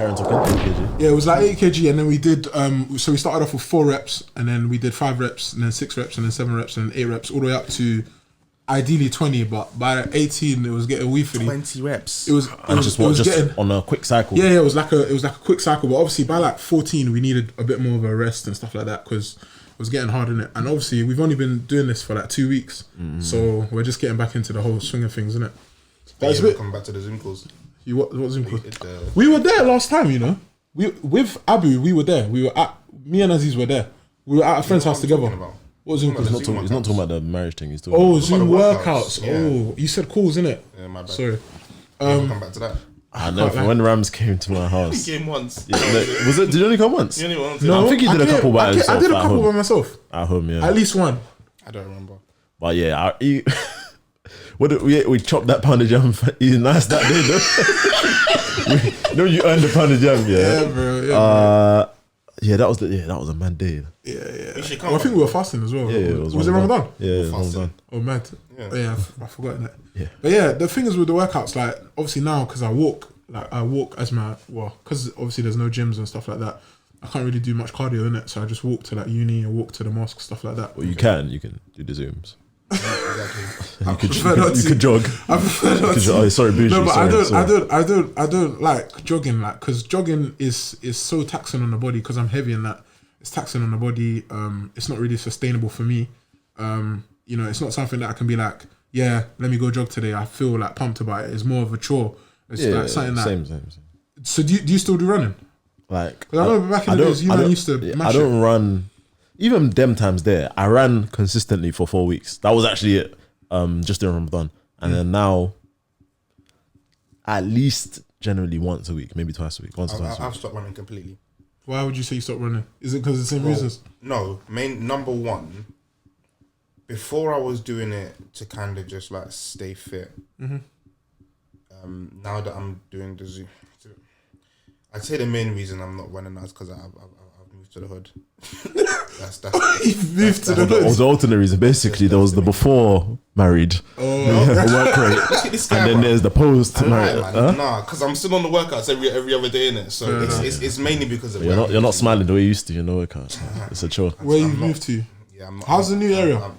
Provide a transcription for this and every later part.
Karen took 8 kg. Yeah, it was like 8 kg, and then we did. So we started off with 4 reps, and then we did 5 reps, and then 6 reps, and then 7 reps, and then 8 reps, all the way up to ideally 20. But by 18, it was getting weefy. 20 reps. It was just on a quick cycle. Yeah, it was like a quick cycle. But obviously, by like 14, we needed a bit more of a rest and stuff like that because it was getting hard in it. And obviously, we've only been doing this for like 2 weeks, so we're just getting back into the whole swing of things, isn't it? That's a come back to the Zoom calls. What Zoom calls? We were there last time, you know. With Abu, we were there. Me and Aziz were there. We were at a friend's house together. What Zoom calls? He's not talking about the marriage thing. He's talking. Oh, Zoom workouts. Yeah. Oh, you said calls, innit? Yeah, my bad. Sorry. Come back to that. I know. When Rams came to my house, He came once. was it? Did you only come once? He only once. No, I think he did a couple by himself. I did a couple by myself. At home, yeah. At least one. I don't remember. But yeah, we chopped that pound of jam. He's nice that day, though. No, you earned the pound of jam, yeah. Yeah, bro. Yeah, yeah, that was a mad day. Yeah. Well, I think we were fasting as well. Yeah, was it Ramadan? Yeah, it was Ramadan. Oh, mad. Yeah, I forgot that. Yeah. But yeah, the thing is with the workouts, like obviously now because I walk as because obviously there's no gyms and stuff like that. I can't really do much cardio in it, so I just walk to like uni and walk to the mosque, stuff like that. Well, you can do the Zooms. Exactly. You could jog. I prefer not to. Sorry, bougie. No, but sorry. I don't like jogging, like because jogging is so taxing on the body because I'm heavy and that it's taxing on the body. It's not really sustainable for me. You know, it's not something that I can be like, yeah, let me go jog today. I feel like pumped about it. It's more of a chore. It's like something that. Same. So do you still do running? Like I remember back in the days, you used to. I don't run. Even them times there, I ran consistently for 4 weeks. That was actually it. Just during Ramadan, and then now, at least generally once a week, maybe twice a week. I've stopped running completely. Why would you say you stopped running? Is it because of the same reasons? No, number one. Before I was doing it to kind of just like stay fit. Now that I'm doing the Zoom, I'd say the main reason I'm not running now is because I've moved to the hood. that's You've moved to the hood. Or the alternate reason, basically, there was the before married, work rate, Look at this guy, and then there's the post married. Nah, because I'm still on the workouts every other day in it, so it's mainly because of you're not smiling the way you used to. You know, workouts. It's a chore. Where you moved to? Yeah, how's the new area?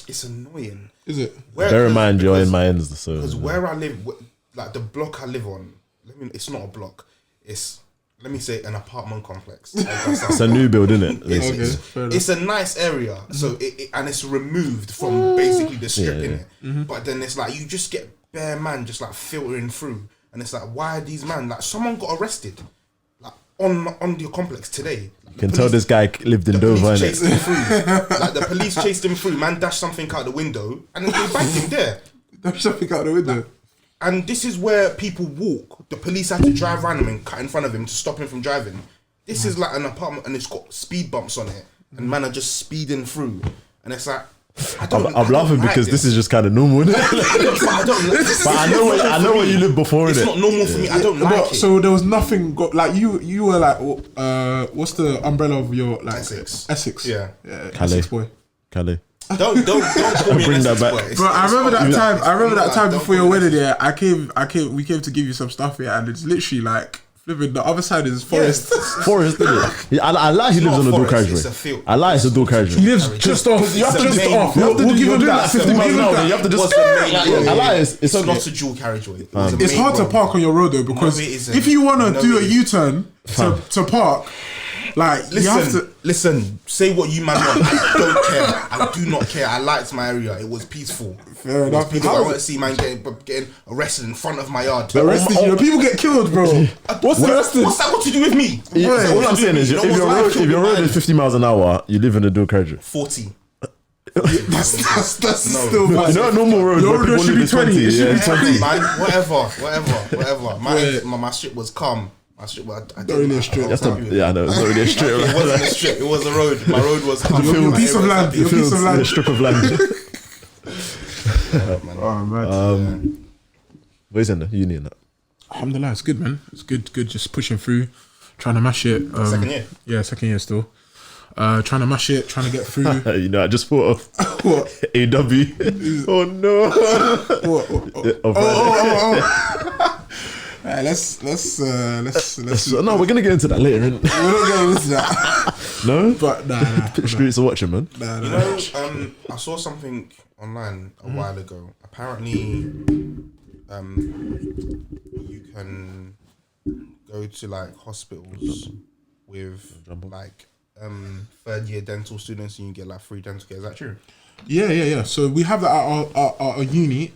It's annoying. Is it? Bear in mind you're in my ends, so because where I live, like the block I live on, it's not a block. It's, let me say, an apartment complex. It's a new build, isn't it? It's a nice area, so and it's removed from basically the strip in it. But then it's like you just get bare man just like filtering through, and it's like, why are these man like someone got arrested like on your complex today? You can tell this guy lived in Dover. Chased him through. Like the police chased him through. Man dashed something out the window, and then they banked him there. Dashed something out the window. And this is where people walk. The police had to drive around him and cut in front of him to stop him from driving. This is like an apartment and it's got speed bumps on it. And man are just speeding through. And it's like, I'm laughing because this is just kind of normal, isn't it? But I know where you lived before, it's innit? not normal for me. I don't like it. So there was nothing, like you were like, what's the umbrella of your, like, Essex? Yeah. Essex boy. Calais. Don't call me bring that back. boy. Bro, I remember that time before your wedding. Yeah, we came to give you some stuff. Yeah, and it's literally like flipping. The other side is forest. Forest, isn't it? I like he lives on a dual carriageway. I like it's a dual carriageway. He lives just off. You have to just off. We'll give him that 50 miles an hour. You have to just. I like it. It's not a dual carriageway. It's hard to park on your road though because if you want to do a U-turn to park. Like, listen, you have to listen. Say what you man want. I don't care. I do not care. I liked my area. It was peaceful. Fair enough. I want to see man getting arrested in front of my yard. Arrested? People get killed, bro. What's arrested? What's that got to do with me? All I'm saying is, if your road is 50 miles an hour, you live in a dual carriageway. 40. That's still bad. You know, a normal road. Your road should be 20. It should be 20. Man, whatever. My strip was calm. I not really a strip. I know, it's not really a strip. It wasn't a strip, it was a road. My road was calm. Your piece of land. Your piece of land. A strip of land. Oh, man. Where's in the uni and that? Alhamdulillah, it's good, man. It's good. Just pushing through, trying to mash it. Second year? Yeah, second year still. Trying to mash it, trying to get through. You know, I just thought of What? AW. Oh no. What? Alright, let's No, we're gonna get into that later. Innit? we're not going into that. No, But nah. Streets are watching, man. Nah. You know, I saw something online a while ago. Apparently, you can go to like hospitals with like third year dental students and you get like free dental care. Is that true? Yeah. So we have that at our uni.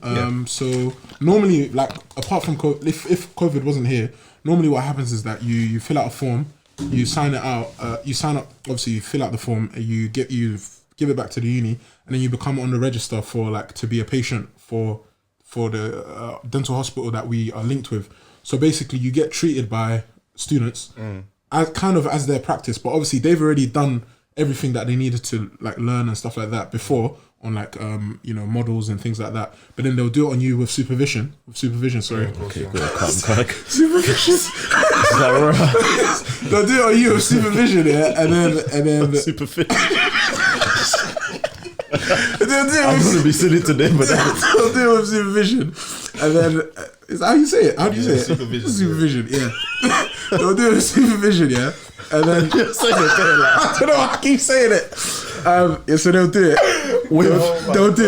So normally, like apart from COVID, if COVID wasn't here, normally what happens is that you fill out a form, you sign it out, you sign up. Obviously, you fill out the form, and you give it back to the uni, and then you become on the register for like to be a patient for the dental hospital that we are linked with. So basically, you get treated by students as their practice, but obviously they've already done everything that they needed to like learn and stuff like that before on like models and things like that. But then they'll do it on you with supervision. Sorry. Okay, good. Come. Supervision. They'll do it on you with supervision, yeah, and then Superficial. they'll do it I'm with gonna be silly today, but they'll do it with supervision, and then is that how you say it? How do you say it? Supervision. Yeah. They'll do it with supervision, yeah, and then I don't know. I keep saying it. So they'll do it. They'll do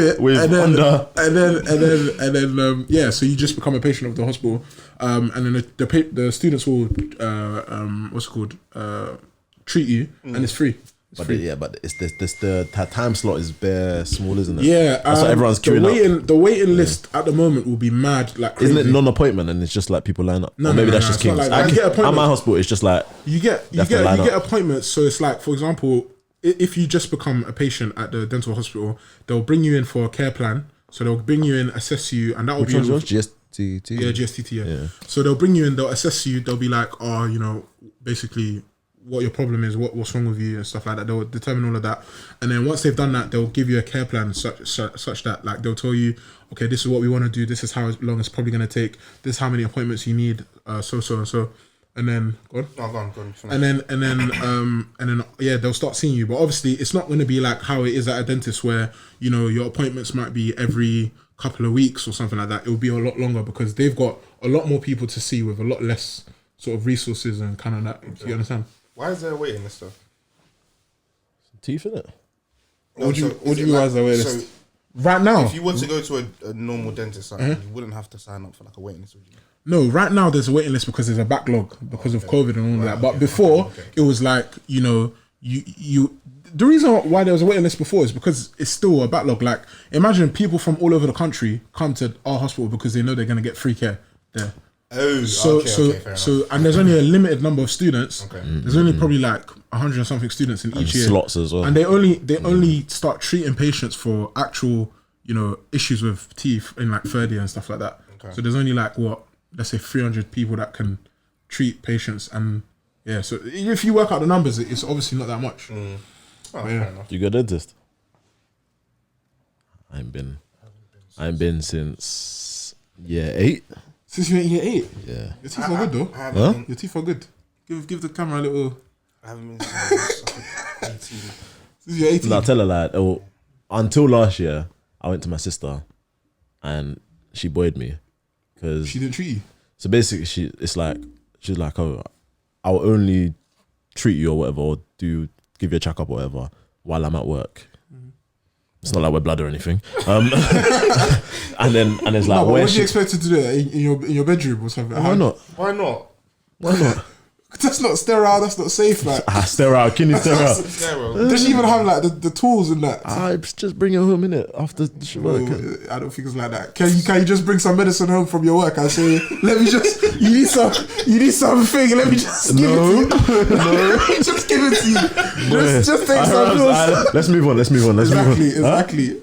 it. With and then yeah. So you just become a patient of the hospital, and then the students will what's it called treat you, and it's free. But it's the time slot is bare small, isn't it? Yeah, that's what everyone's queuing up. The waiting list at the moment will be mad, like crazy. Isn't it non-appointment and it's just like people line up? No, or maybe no, that's no, just it's not Kings. like that. You get At my hospital, it's just like you get appointments. So it's like, for example, if you just become a patient at the dental hospital, they'll bring you in for a care plan. So they'll bring you in, assess you, and that will be GSTT. Yeah, GSTT. Yeah. So they'll bring you in, they'll assess you. They'll be like, basically what your problem is, what's wrong with you and stuff like that. They'll determine all of that, and then once they've done that, they'll give you a care plan such that like they'll tell you, okay, this is what we want to do. This is how long it's probably going to take. This is how many appointments you need. So. And then go on. No, go on. And then yeah, they'll start seeing you. But obviously, it's not going to be like how it is at a dentist, where your appointments might be every couple of weeks or something like that. It will be a lot longer because they've got a lot more people to see with a lot less sort of resources and kind of that. Do you understand? Why is there a waiting list stuff? Teeth, innit? What do you mean? Why is there a waiting list? Right now, if you were to go to a normal dentist, you wouldn't have to sign up for like a waiting list, would you? No, right now there's a waiting list because there's a backlog because of COVID and all that. But before, it was like, you the reason why there was a waiting list before is because it's still a backlog. Like, imagine people from all over the country come to our hospital because they know they're going to get free care there. Oh, so and there's only a limited number of students. Okay. There's only probably like 100 and something students in each year. Slots as well. And they only start treating patients for actual, issues with teeth in like third year and stuff like that. Okay. So there's only like let's say 300 people that can treat patients, and yeah. So if you work out the numbers, it's obviously not that much. Oh, yeah. fair enough. You got a dentist? I ain't been since year 8. Since you went year 8? Yeah. Your teeth are good though. Huh? Your teeth are good. Give the camera a little. I haven't been since 18. Since you're 18. No, tell her like, until last year, I went to my sister, and she buoyed me, because she didn't treat you. So basically, she's like, oh, I'll only treat you or whatever, or give you a checkup or whatever while I'm at work. It's not like we're blood or anything. And it's like, what do you expect to do that in your bedroom or something? Why not? Why not? Why not? That's not sterile. That's not safe, man. Sterile, kidney sterile. Does she even have like the tools and that? I just bring it home, innit? After work. I don't think it's like that. Can you just bring some medicine home from your work and say, let me just, you need something, let me just give it to you. No. Just give it to you. Just take some pills. Let's move on. Exactly.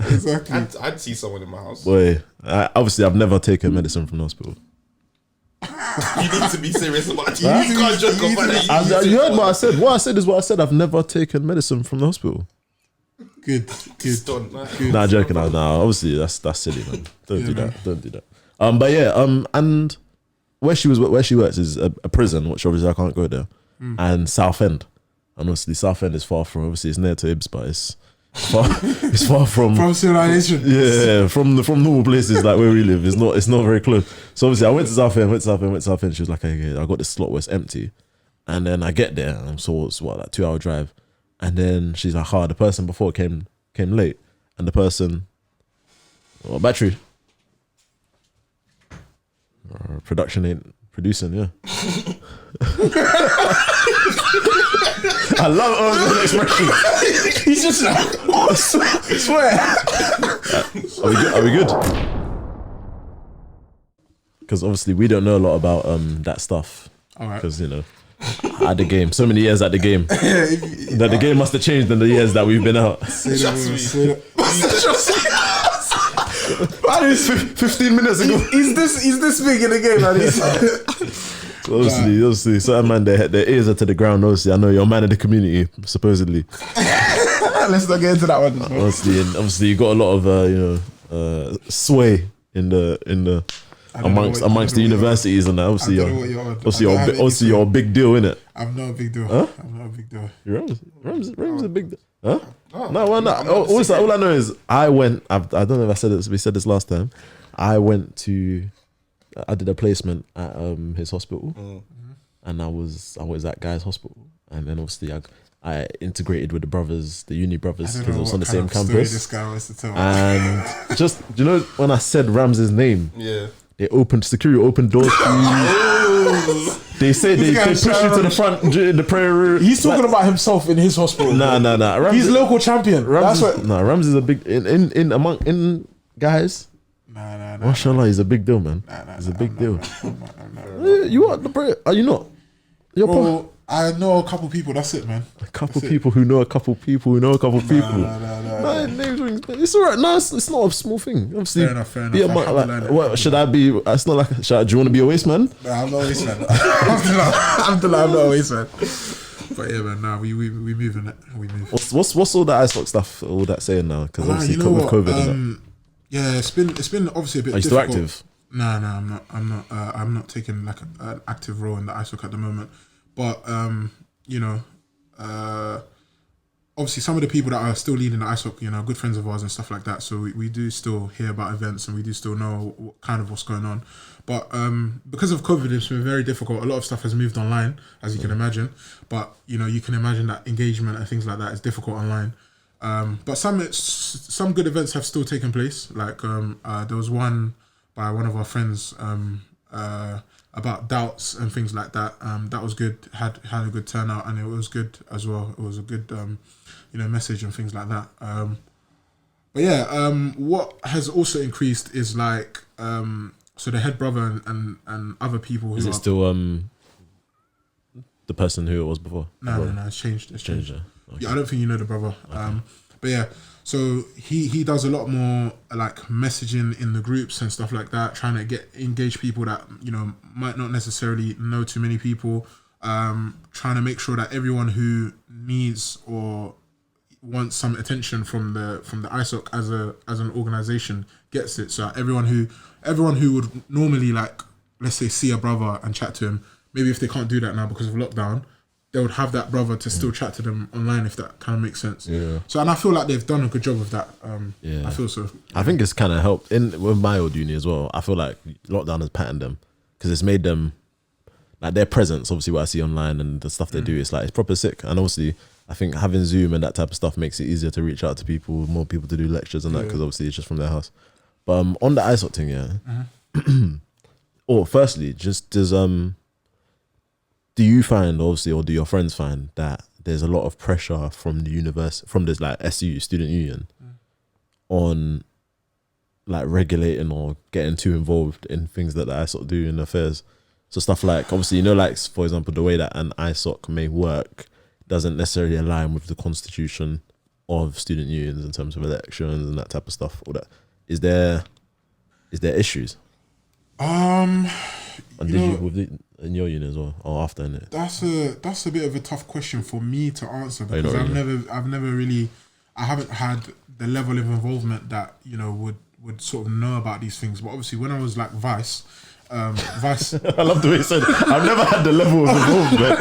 I'd see someone in my house. Boy, obviously I've never taken medicine from the hospital. You need to be serious about it. You can't joke about it. You heard what I said. What I said is what I said. I've never taken medicine from the hospital. Good. Nah, joking. Nah, obviously that's silly, man. Don't do that. But yeah, and where she works is a prison, which obviously I can't go there, and Southend. And obviously Southend is far from. Obviously it's near to Ibs, but It's far from civilization. Yeah, from normal places like where we live. It's not very close. So obviously I went to Southend. She was like, okay, I got this slot where it's empty. And then I get there, and so it's like 2 hour drive. And then she's like, the person before came late. And the person, battery. Production ain't producing, yeah. I love Oz's expression. He's just like, I swear. Are we good? Because obviously we don't know a lot about that stuff. All right. Because, you know, at the game, so many years at the game, that the game must have changed in the years that we've been out. Trust me. That is 15 minutes ago. Is this big in the game? So obviously, certain man, their ears are to the ground. Obviously, I know you're a man of the community, supposedly. Let's not get into that one. Obviously, you got a lot of sway in the amongst the universities and that. Obviously, you're a big deal, innit? I'm not a big deal. Huh? I'm not a big deal. Rams is a big deal. Huh? All I know is I went. I don't know if I said this. We said this last time. I did a placement at his hospital, and I was at that guy's hospital, and then obviously I integrated with the uni brothers because it was on the same campus. This guy wants to tell. And just when I said Rams's name, Yeah. they security opened doors for you. They say they push you to the front in the prayer room. He's talking about himself in his hospital. Nah. He's local champion. Rams is a big in guys. Nah. Mashallah, he's a big deal, man. He's a big deal. You are the prayer? Are you not? Bro, I know a couple people. That's it, man. A couple people who know a couple people who know a couple people. Nah. Names rings. It's alright. No, it's not a small thing. Obviously, Fair enough. What should I be? It's not like. Do you want to be a waste man? Nah, I'm not a waste man. I'm not a waste man. But yeah, man. Nah, we moving it. We move. What's all that ISOC stuff? All that saying now? Because obviously with COVID. And that. Yeah, it's been obviously a bit. Are you difficult. still active? No, I'm not taking like an active role in the ISOC at the moment. But obviously some of the people that are still leading the ISOC, good friends of ours and stuff like that. So we do still hear about events and we do still know what's going on. But because of COVID, it's been very difficult. A lot of stuff has moved online, as you can imagine. But you can imagine that engagement and things like that is difficult online. But some good events have still taken place. Like there was one by one of our friends about doubts and things like that. That was good. Had a good turnout, and it was good as well. It was a good message and things like that. But yeah, what has also increased is like so the head brother and other people who is it still the person who it was before? No, it's changed. It's changed. Yeah. Okay. Yeah, I don't think you know the brother. Okay. But yeah, so he does a lot more like messaging in the groups and stuff like that, trying to engage people that might not necessarily know too many people. Trying to make sure that everyone who needs or wants some attention from the ISOC as an organization gets it. So everyone who would normally, like, let's say, see a brother and chat to him, maybe if they can't do that now because of lockdown, they would have that brother to still chat to them online, if that kind of makes sense. Yeah. So, and I feel like they've done a good job of that. I feel so. I think it's kind of helped with my old uni as well. I feel like lockdown has patterned them because it's made them, like, their presence, obviously what I see online and the stuff they do, it's like, it's proper sick. And obviously, I think having Zoom and that type of stuff makes it easier to reach out to people, more people to do lectures and that, because obviously it's just from their house. But on the ISOC thing, firstly, just do you find, obviously, or do your friends find that there's a lot of pressure from the university, from this like SU, student union, on like regulating or getting too involved in things that the ISOC do in affairs? So stuff like, obviously, like, for example, the way that an ISOC may work doesn't necessarily align with the constitution of student unions in terms of elections and that type of stuff. Or that is there issues? And did you with in your union as well, or after in it? That's a bit of a tough question for me to answer, because I haven't had the level of involvement that would sort of know about these things. But obviously, when I was like vice, vice. I love the way you said it. I've never had the level of involvement.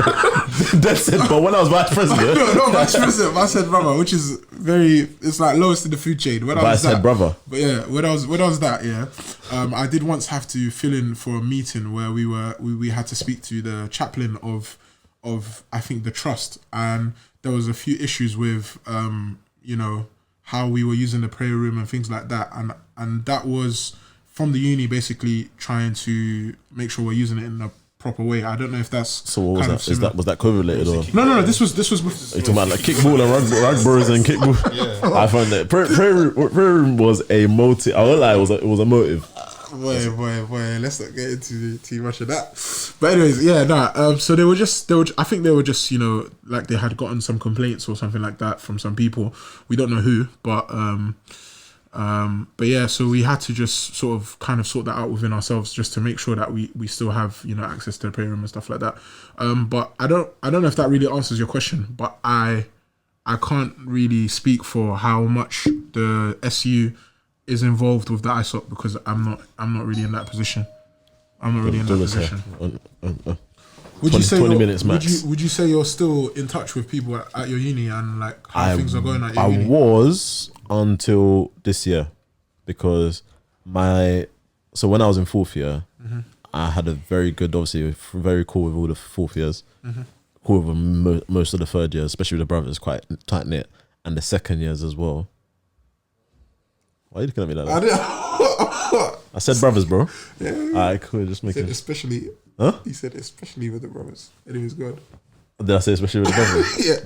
That's it. But when I was vice president, no, vice president, vice head brother, which is it's like lowest in the food chain. When I was vice head brother. But yeah, when I was that, yeah, I did once have to fill in for a meeting where we had to speak to the chaplain of I think the trust, and there was a few issues with how we were using the prayer room and things like that, and that was from the uni basically trying to make sure we're using it in a proper way. I don't know if that's so. What was that? Was that COVID related or no? This was. Are you talking about like kickball and rugbyers and kickball? Yeah. I found that prayer room was a motive. I won't lie, it was a motive. Boy, let's not get into too much of that. But anyways, yeah, so they were just, I think they were just, like they had gotten some complaints or something like that from some people. We don't know who, but yeah, so we had to just sort of kind of sort that out within ourselves just to make sure that we still have, access to the prayer room and stuff like that. But I don't know if that really answers your question, but I can't really speak for how much the SU is involved with the ISOC because I'm not really in that position. Would you say 20 minutes max. Would you say you're still in touch with people at your uni and like how things are going at your uni? I was until this year because so when I was in fourth year, I had a very good, obviously very cool with all the fourth years, cool with most of the third years, especially with the brothers, quite tight knit, and the second years as well. Why are you looking at me like that? I said brothers, bro. Yeah. Alright, cool. Just making. Especially. Huh? He said especially with the brothers. Anyways, go on. Did I say especially with the brothers? Yeah.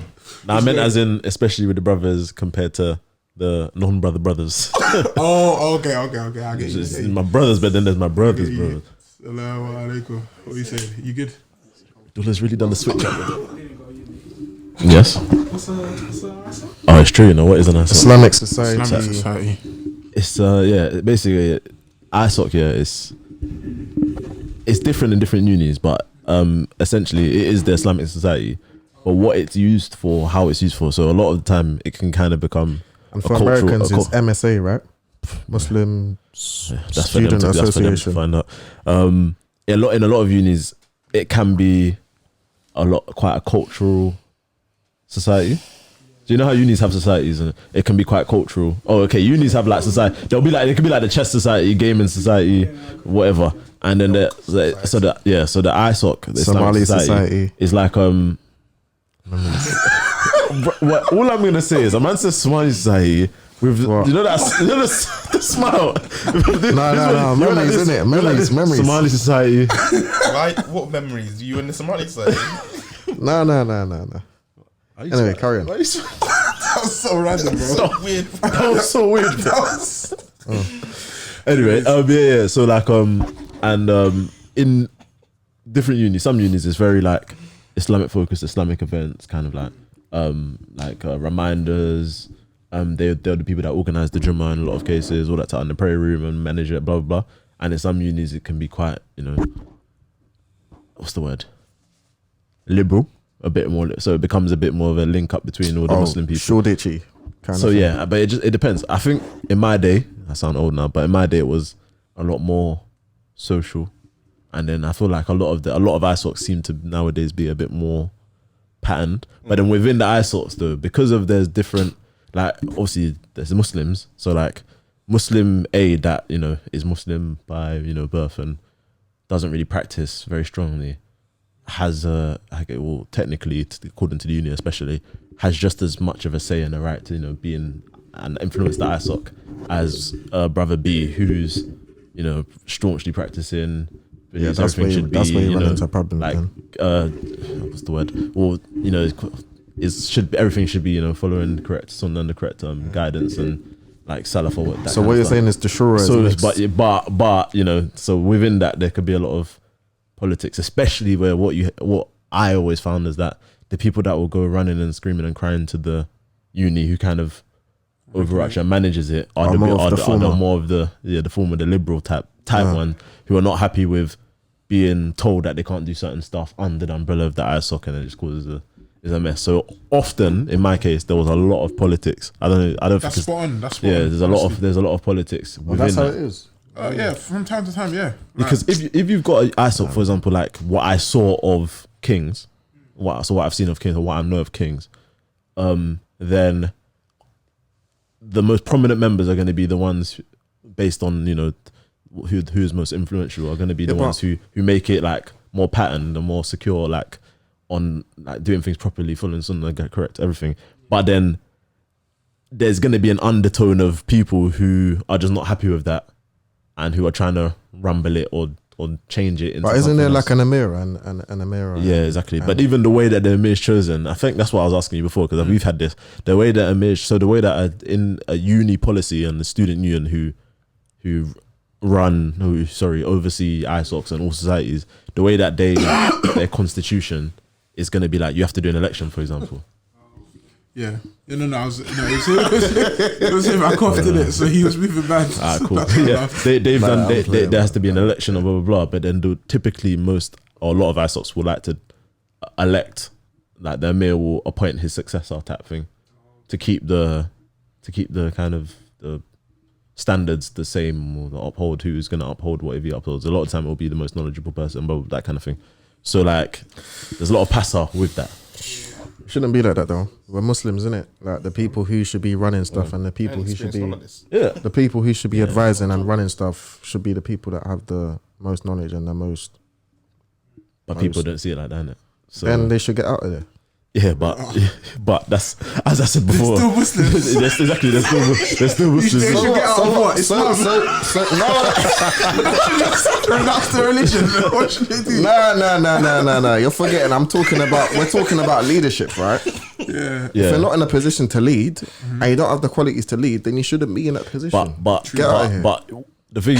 No, I meant as in especially with the brothers compared to the non-brother brothers. Oh, okay. I get you. My brothers, but then there's my brothers, bro. Assalamu alaikum. What are you saying? You good? Dula's really done the switch up. Yes. Oh, it's true. What is an ISOC? Islamic Society. It's basically ISOC. It's different in different unis, but essentially it is the Islamic Society. But what it's used for, how it's used for, so a lot of the time it can kind of become. And for Americans, it's MSA, right? Muslim Student Association. That's for them to find out. In a lot of unis, it can be quite a cultural society. Do you know how unis have societies and it can be quite cultural? Oh, okay. Unis have like society. It could be like the chess society, gaming society, whatever. And then the ISOC, the Somali Islamic society is like all I'm gonna say is a man says Somali society with what? the smile. No, memories, isn't it? Memories. Somali society. Right? What memories? You in the Somali society? No. Anyway, carry on. That was so random, bro. So weird. That was so weird. Anyway, yeah. So like, and in different unis, some unis is very like Islamic focused, Islamic events, kind of like reminders. They're the people that organize the Jummah in a lot of cases, all that time in the prayer room and manage it, blah blah blah. And in some unis, it can be quite, what's the word? Liberal. A bit more, so it becomes a bit more of a link up between all the Muslim people. Shoreditchy kind of thing. Yeah, but it depends. I think in my day, I sound old now, but in my day it was a lot more social, and then I feel like a lot of ISOCs seem to nowadays be a bit more patterned. But then within the ISOCs though, because of there's different, like obviously there's the Muslims, so like Muslim A that is Muslim by birth and doesn't really practice very strongly. Has technically, according to the union especially, has just as much of a say and a right to being and influence the ISOC as brother B who's staunchly practicing. Yeah, that's where you run into a problem. Like what's the word? Well, everything should be following the correct sunnah and the correct guidance and like salaf or what. So what you're saying is the shura. So within that there could be a lot of politics, especially where what I always found is that the people that will go running and screaming and crying to the uni who kind of overarch and manages it are more of the former, the liberal type one who are not happy with being told that they can't do certain stuff under the umbrella of the ISOC, and it just causes a mess. So often, in my case, there was a lot of politics. I don't That's think spot on. there's a lot of politics. Well, that's how it is. Yeah, from time to time, yeah. Because if you've got an ISOC, for example, like what I saw of Kings, what I've seen of Kings, or what I know of Kings, then the most prominent members are going to be the ones based on, you know, who's most influential are going to be the ones who make it like more patterned and more secure, like on like doing things properly, following something like correct, everything. But then there's going to be an undertone of people who are just not happy with that and who are trying to rumble it or change it. But isn't there like an Amira and an Amira? Yeah, exactly. But even the way that the Amir is chosen, I think that's what I was asking you before, because we've had this. The way that Amir, so the way that in a uni policy and the student union who oversee ISOCs and all societies, the way that their constitution is going to be like, you have to do an election, for example. Yeah. It was him. I coughed in it, so he was moving bad. Cool. Yeah, they've done. There has to be an election or blah blah blah. But then typically most or a lot of ISOCs will like to elect, like the Emir will appoint his successor type thing, to keep the kind of the standards the same, or uphold who's going to uphold whatever he upholds. A lot of the time it will be the most knowledgeable person, but that kind of thing. So like, there's a lot of passer with that. Shouldn't be like that though. We're Muslims, innit? Like the people who should be running stuff and the people who should be the people who should be advising and running stuff should be the people that have the most knowledge and the most. But people don't see it like that, innit? So then they should get out of there. Yeah, but that's, as I said before, still Muslims. Exactly, they're still Muslims. They should get out of what? Islam. Renounce the religion. What should they do? No. You're forgetting. We're talking about leadership, right? Yeah. If you're not in a position to lead and you don't have the qualities to lead, then you shouldn't be in that position. But get out of here. But the thing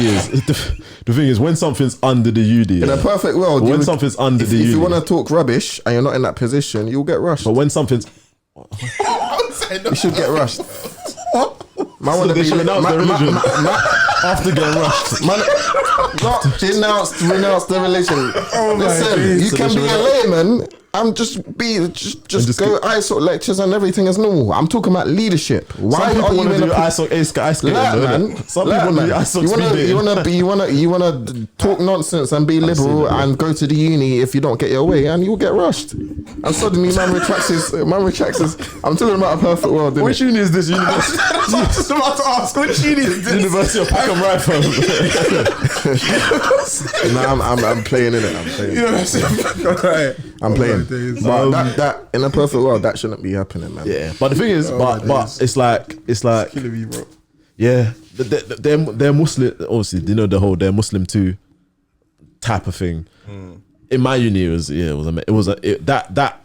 is, when something's under the UD, in a perfect world, something's under the UD, if you want to talk rubbish and you're not in that position, you'll get rushed. But when something's, you should get rushed. Man, so they should renounce their religion after getting rushed. Renounce the religion. Listen, you can be a layman. I'm just go ISOC lectures and everything is normal. I'm talking about leadership. Why some people want to do ISOC Some people do ISOC you want to talk nonsense and be liberal and go to the uni if you don't get your way, and you'll get rushed. And suddenly man retracts his. I'm talking about a perfect world. Which uni is this? University? I was about to ask, which uni is this? University of Peckham Rifle. I'm playing in it. I'm playing. But that in a perfect world, that shouldn't be happening, man. Yeah, but the thing is, but it's like killing me, bro. Yeah, they're Muslim. Obviously, you know the whole they're Muslim too type of thing. In my uni, that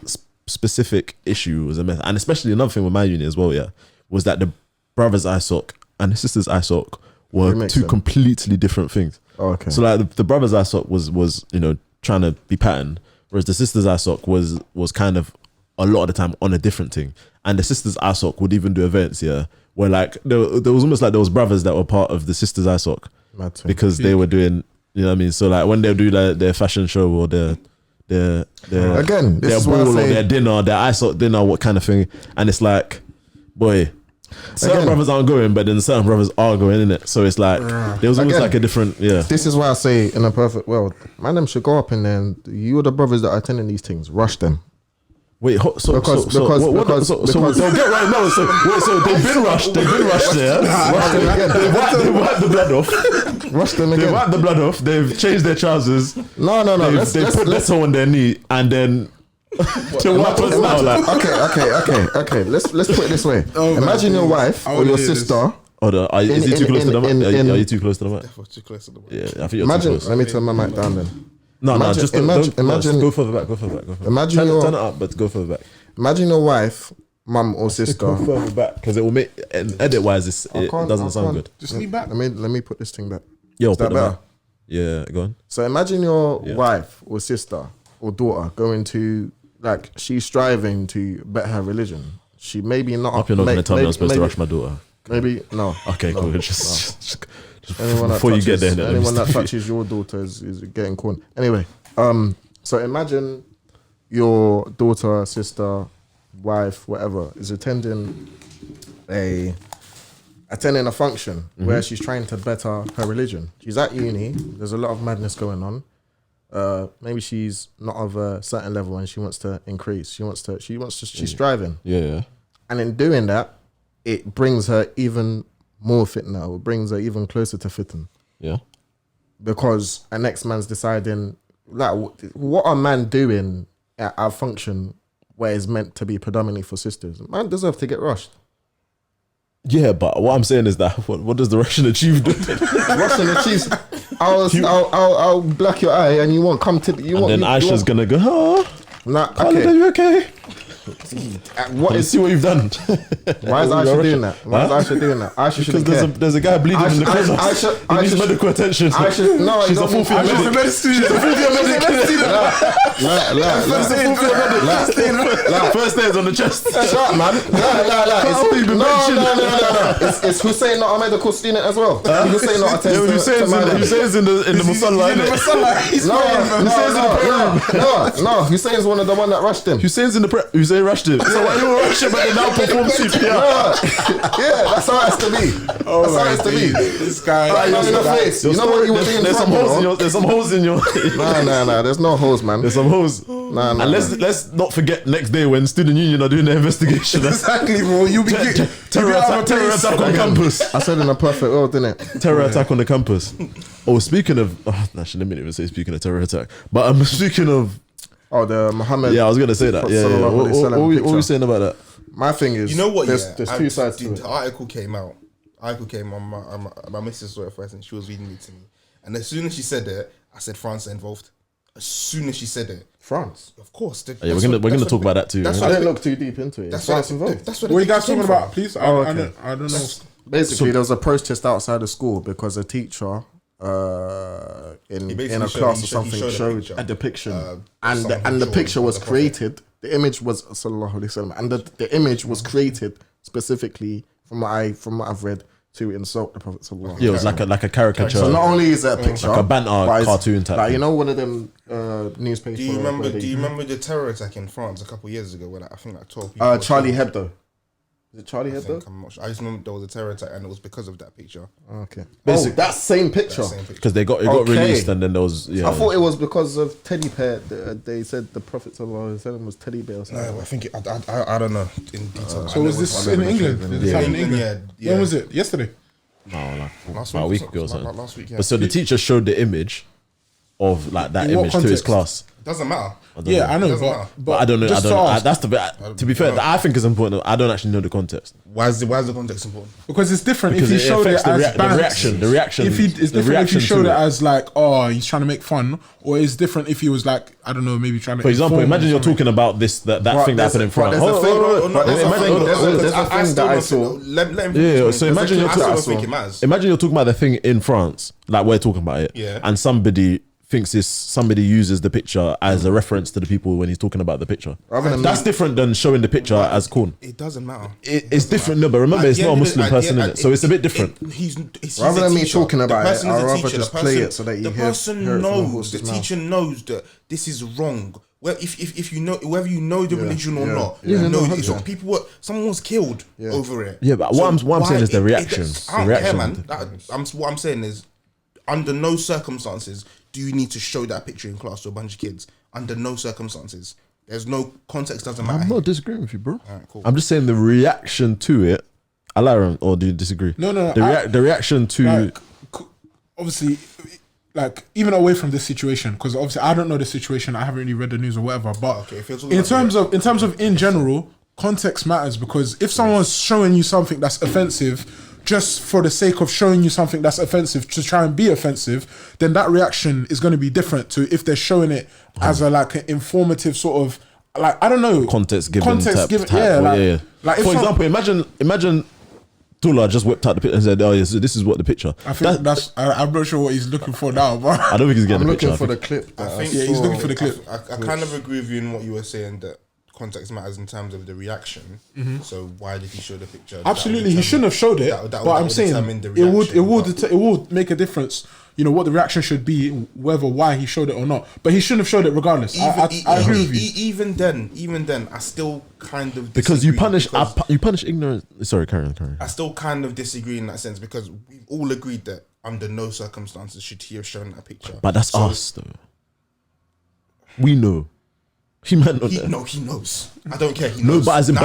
specific issue was a mess, and especially another thing with my uni as well. Yeah, was that the brothers ISOC and the sisters ISOC were two completely different things. Oh, okay. So like the brothers ISOC was trying to be patterned. Whereas the sisters ISOC was kind of a lot of the time on a different thing. And the sisters ISOC would even do events, where like there was almost like there was brothers that were part of the sisters ISOC because they were doing, you know what I mean? So like when they'll do like their fashion show or their again, their ball or their dinner, their ISOC dinner, what kind of thing. And it's like, boy, certain brothers aren't going, but then certain brothers are going, innit? So it's like there was almost like a different, This is why I say in a perfect world, man, them should go up and then you are the brothers that are attending these things, rush them. Wait, because get right now. So they've been rushed. They've been rushed there. Rush them again. They've wiped the blood off. Rush them again. They've wiped the blood off. They've changed their trousers. No. They put letter on their knee and then. Okay. Let's put it this way. Imagine your wife or your sister. Are you too close to the mic? Are you too close to the mic? Too close to the mic. Yeah, I think you're imagine. too close. Let me turn my mic down then. Imagine. Go further back. Imagine turn it up, but go further back. Imagine your wife, mum or sister. Go further back because it will make edit wise. It doesn't sound good. Just lean back. Let me put this thing back. Yo, is that better? Yeah, go on. So imagine your wife or sister or daughter going to, like, she's striving to better her religion. She maybe not. I hope you're not going to tell me I'm supposed to rush my daughter. Maybe no. Okay, no, cool. No. Just before you get there, anyone that touches your daughter is getting corn. Anyway, so imagine your daughter, sister, wife, whatever, is attending a attending a function where she's trying to better her religion. She's at uni. There's a lot of madness going on. Maybe she's not of a certain level and she wants to increase. She's striving. Yeah. And in doing that, it brings her even more fit now. It brings her even closer to fitting. Yeah. Because a next man's deciding, like, what are man doing at our function where it's meant to be predominantly for sisters? Man deserve to get rushed. Yeah, but what I'm saying is that what does the Russian achieve? Russian achieves. I'll black your eye and you won't come to. Then Aisha's gonna go. Oh, nah, Khalid, are you okay? See what you've done. Why is Aisha doing that? Why is Aisha doing that? Aisha shouldn't care. There's a guy bleeding in the corner. He needs medical attention. No, she's a fourth year medic. She's a fourth year medic. First aid's on the chest. Shut up, man. No. It's Hussein not a medical student as well. Hussein not attends to Hussein's in the Musalla. No. Hussein's one of the one that rushed him. Hussein's in the prep. Hussein rushed him. So why you rush him and now perform CPR? Yeah, that's how it has to be. That's how it has to be. This guy, right in the face. You know what you were doing? There's some holes in your. Nah. There's no holes, man. There's some holes. Nah. And let's not forget next day when student union are doing their investigation. Exactly, bro. You be terror attack on campus. I said in a perfect world, didn't it? Terror attack on the campus. Oh, speaking of, actually, let me even say speaking of terror attack, but I'm speaking of. Oh, the Muhammad. Yeah, I was gonna say that. Yeah. What were you saying about that? My thing is, you know what? There's two sides to it. The article came out. My missus saw it first, and she was reading it to me. And as soon as she said it, I said France are involved. As soon as she said it, France, of course. Yeah, we're gonna talk about that too. I didn't look too deep into it. That's France what involved. What are you guys talking about, please? I don't know. Basically, there was a protest outside the school because a teacher in a class or something showed a depiction, and the picture was created. The image was sallallahu alaihi wasallam, and the image was created specifically from what I've read to insult the Prophet sallallahu alaihi wasallam. Yeah, it was like a caricature. So not only is it a picture, like a banter cartoon type. Like, you know, one of them newspapers. Do you remember the terror attack in France a couple of years ago where I think 12 people? Charlie Hebdo. Is it Charlie Hebdo? I'm not sure. I just remember there was a terror attack and it was because of that picture. Okay. Basically, that same picture. Because it got released and then there was. Yeah. I thought it was because of teddy bear. They said the Prophet ﷺ was teddy bear or something. No, I think I don't know in detail. So was this in England? In England? Yeah. When was it? Yesterday? No, like a week ago or something. Last week, yeah. But so the teacher showed the image of like that image to his class. Doesn't matter. I know, but I don't know. That's the bit. To be fair, that I think is important. I don't actually know the context. Why is the context important? Because it's different because if he showed it as the reaction. It's different if he showed it as like, oh, he's trying to make fun, or it's different if he was like, I don't know, maybe trying to. For example, imagine you're talking about that thing that happened in France. There's a thing that I saw. Yeah, so imagine you're talking about the thing in France, like we're talking about it, and somebody thinks somebody uses the picture as a reference to the people when he's talking about the picture. That's different than showing the picture as corn. It doesn't matter. It's different. No, but remember, it's not a Muslim person in it, so it's a bit different. Rather than me talking about it, I'd rather just play it so that you hear. The teacher knows that this is wrong. Well, if you know, whether you know the religion or not, you know it's wrong. Someone was killed over it. Yeah, but what I'm saying is the reaction. I don't care, man. What I'm saying is, under no circumstances do you need to show that picture in class to a bunch of kids. Under no circumstances. There's no context, doesn't matter. I'm not disagreeing with you, bro. All right, cool. I'm just saying the reaction to it. Alarum, or do you disagree? No. The reaction to... Like, obviously, like, even away from this situation, because obviously I don't know the situation, I haven't really read the news or whatever, but in terms of in general, context matters, because if someone's showing you something that's offensive just for the sake of showing you something that's offensive to try and be offensive, then that reaction is going to be different to if they're showing it as an informative sort of, like, I don't know, context given. Yeah. Like for example, imagine Tula just whipped out the picture and said, "Oh, yes, this is what the picture." I think I'm not sure what he's looking for now, but I don't think he's getting the picture. I'm looking for the clip. He's looking for the clip. I kind of agree with you in what you were saying, that context matters in terms of the reaction. So why did he show the picture? Absolutely, he shouldn't have showed it. But I'm saying it would make a difference. what the reaction should be, whether why he showed it or not. But he shouldn't have showed it regardless. I agree with you. Even then, I still kind of because you punish ignorance. Sorry, carry on. I still kind of disagree in that sense because we've all agreed that under no circumstances should he have shown that picture. But that's us, though. We know. He meant not. He knows. I don't care. He knows. No, but as in, He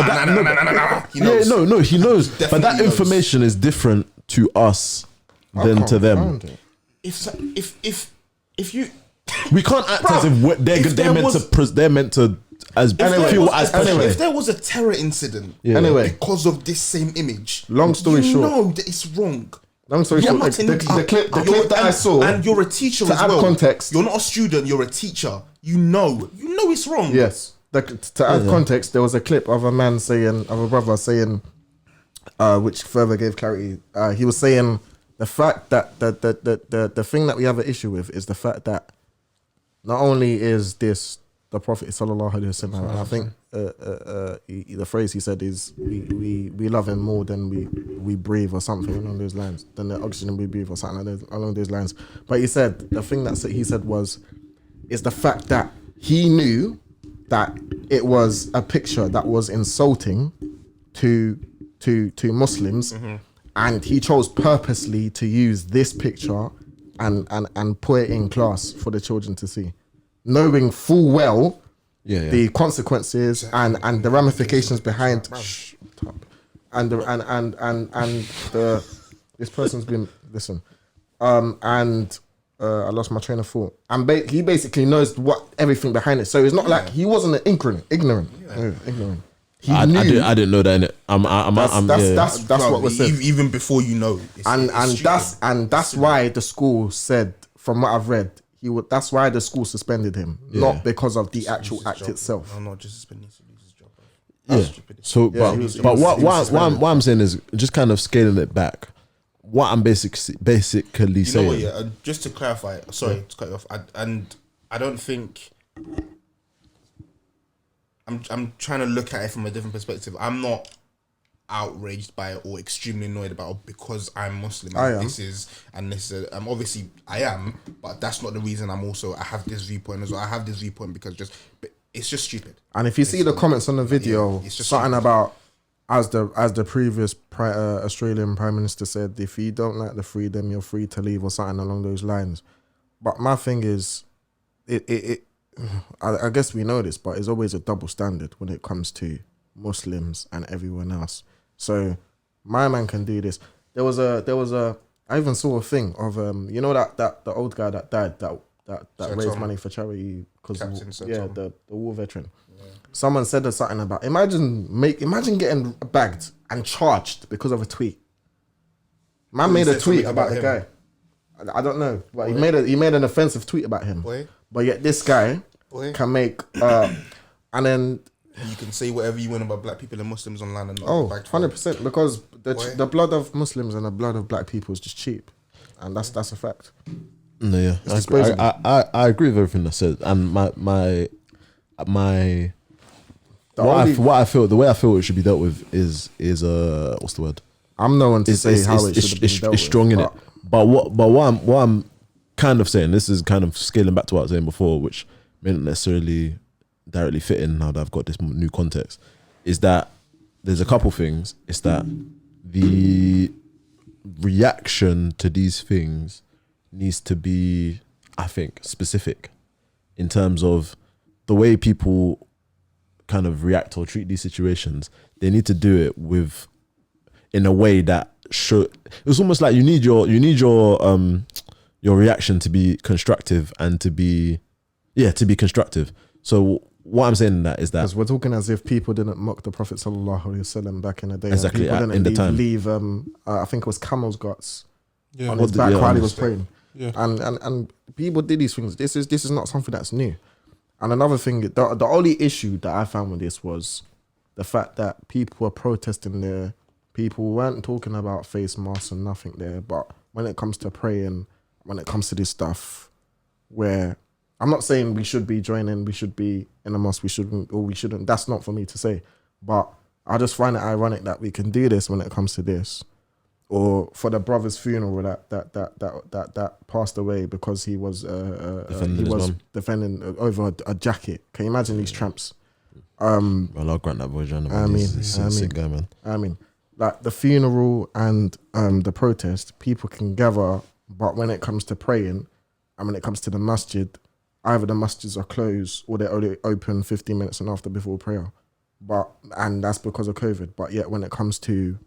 knows. Yeah, he knows. But that Definitely information is different to us than to them. If you We can't act as if they're meant to if there was a terror incident because of this same image, long story short, know that it's wrong. Long story short, the clip that I saw, and you're a teacher as well. To add context, you're not a student. You're a teacher. You know it's wrong. Yes. To add context, there was a clip of a brother saying, which further gave clarity. He was saying the fact that the thing that we have an issue with is the fact that not only is this the Prophet sallallahu alaihi wasallam, and I think the phrase he said is we love him more than we breathe or something along those lines, than the oxygen we breathe or something along those lines. But he said the thing that he said is the fact that he knew that it was a picture that was insulting to Muslims, and he chose purposely to use this picture and put it in class for the children to see, knowing full well the consequences and the ramifications behind this person's been I lost my train of thought. And he basically knows everything behind it. So it's not like he wasn't ignorant. I didn't know that. That's what was said. Even before that's why the school said, from what I've read, that's why the school suspended him, not because of the actual act itself. No, not just suspending to lose his job. Yeah. So, but what I'm saying is just kind of scaling it back. What I'm basically saying. Just to clarify, sorry to cut you off, I don't think. I'm trying to look at it from a different perspective. I'm not outraged by it or extremely annoyed about it because I'm Muslim. I am. Obviously I am, but that's not the reason. I have this viewpoint as well. I have this viewpoint because it's just stupid. And if you see the comments on the video, it's just something stupid. About as the previous Australian Prime Minister said, if you don't like the freedom, you're free to leave, or something along those lines. But my thing is, I guess we know this, but it's always a double standard when it comes to Muslims and everyone else. So my man can do this. There was a I even saw a thing of that the old guy that died that raised money for charity because the war veteran. Yeah. Someone said something about imagine getting bagged and charged because of a tweet. Man made a tweet about the guy. I don't know, but he made an offensive tweet about him. But yet this guy can make and then you can say whatever you want about black people and Muslims online and not 100%, because the blood of Muslims and the blood of black people is just cheap, and that's a fact. No, yeah, I agree with everything that's said, and the way I feel it should be dealt with is what's the word? I'm no one to say how it should be dealt with. It's strong in it, but what I'm kind of saying, this is kind of scaling back to what I was saying before, which may not necessarily directly fit in now that I've got this new context, is that there's a couple things. It's that the reaction to these things needs to be, I think, specific in terms of the way people kind of react or treat these situations. They need to do it in a way that it's almost like you need your reaction to be constructive and to be constructive. So what I'm saying in that is that, because we're talking as if people didn't mock the Prophet sallallahu alaihi wasallam back in the day. Exactly, people didn't in the time. leave I think it was camel's guts on his back while he was praying. Yeah. And people did these things. This is not something that's new. And another thing, the only issue that I found with this was the fact that people were protesting there. People weren't talking about face masks and nothing there. But when it comes to praying, when it comes to this stuff, where I'm not saying we should be joining, we should be in a mosque, we shouldn't. That's not for me to say. But I just find it ironic that we can do this when it comes to this. or for the brother's funeral that passed away because he was defending over a jacket. Can you imagine these tramps? Well, I'll grant that boy John. He's a sick guy, man. I mean, like the funeral and the protest, people can gather, but when it comes to praying and when it comes to the masjid, either the masjids are closed or they're only open 15 minutes and after before prayer. And that's because of COVID. But yet when it comes to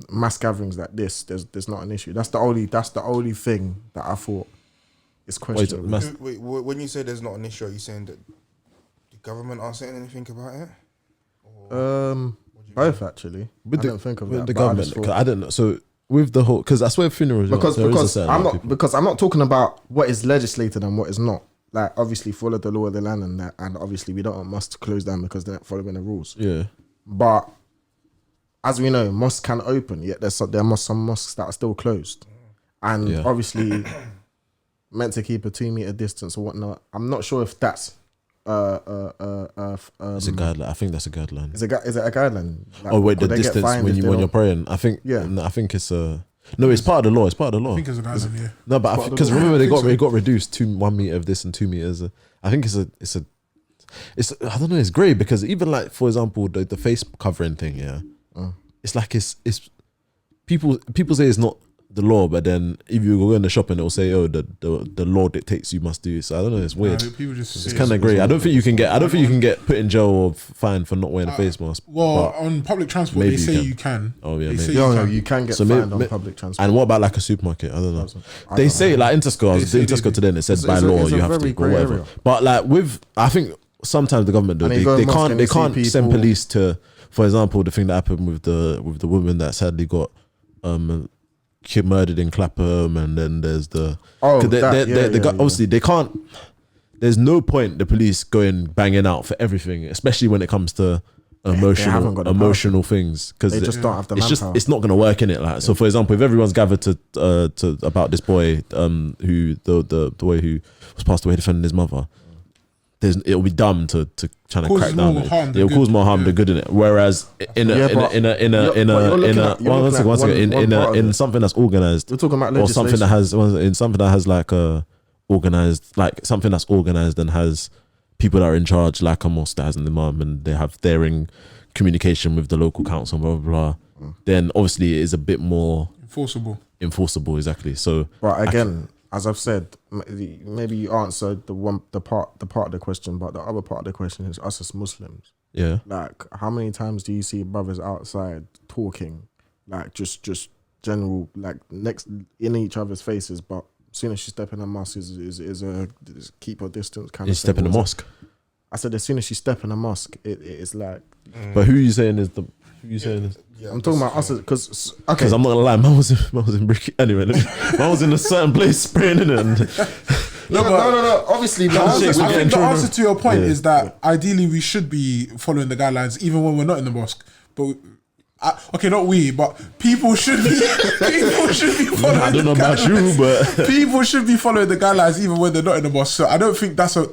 mass gatherings like this, there's not an issue. That's the only thing that I thought is questionable. Wait, when you say there's not an issue, are you saying that the government aren't saying anything about it? Both actually. I didn't think of that. The government, I don't know. So with the whole, because that's where funerals. Because I'm not talking about what is legislated and what is not. Like obviously follow the law of the land and that, and obviously we don't want mosques to close down because they're not following the rules. Yeah. But as we know, mosques can open, yet there are some mosques that are still closed, and obviously meant to keep a 2 meter distance or whatnot. I'm not sure if that's it's a guideline. I think that's a guideline. Is it a guideline? Like, the distance when you're praying. I think. Yeah. No, I think it's a. No, it's part of the law. It's part of the law. I think it's a guideline. Yeah. No, but because remember they got reduced to 1 meter of this and 2 meters. I think it's I don't know. It's great because even like for example the face covering thing. Yeah. It's like it's people say it's not the law, but then if you go in the shop and it'll say, oh, the law dictates you must do it. So I don't know, it's weird. People just it's kind of grey. I don't think you can get put in jail or fined for not wearing a face mask. Well, on public transport they say you can. Oh yeah, you can get fined on public transport. And what about like a supermarket? I don't know. They say like Interscope. I was doing Interscope today and it said by law you have to go whatever. But like I think sometimes the government they can't send police to. For example, the thing that happened with the woman that sadly got murdered in Clapham, and then there's obviously they can't. There's no point the police going banging out for everything, especially when it comes to emotional things, because they just don't have the manpower. It's not going to work in it. Like so, for example, if everyone's gathered to about this boy who the boy who was passed away defending his mother. It'll be dumb to try to crack down. It'll cause more harm than good in it. Whereas in something that's organized, we're talking about or something that has like a organized, like something that's organized and has people that are in charge, like a mosque that has an imam and they're in communication with the local council, blah blah blah. Then obviously it is a bit more enforceable, exactly. So, but again. As I've said, maybe you answered the part of the question, but the other part of the question is us as Muslims. Yeah. Like, how many times do you see brothers outside talking, like just general, like next in each other's faces, but as soon as you step in a mosque is a keep a distance kind of thing. Step in the mosque. I said as soon as you step in a mosque, it's like. But who are you saying is the? Who are you saying is? Yeah, I'm talking about us because I'm not gonna lie, man was in Brick anyway. Man was in a certain place spraying in it. No. Obviously, I think the answer to your point is that ideally we should be following the guidelines even when we're not in the mosque. But not we, but people should be. People should be following. I don't know about you, but people should be following the guidelines even when they're not in the mosque. So I don't think that's a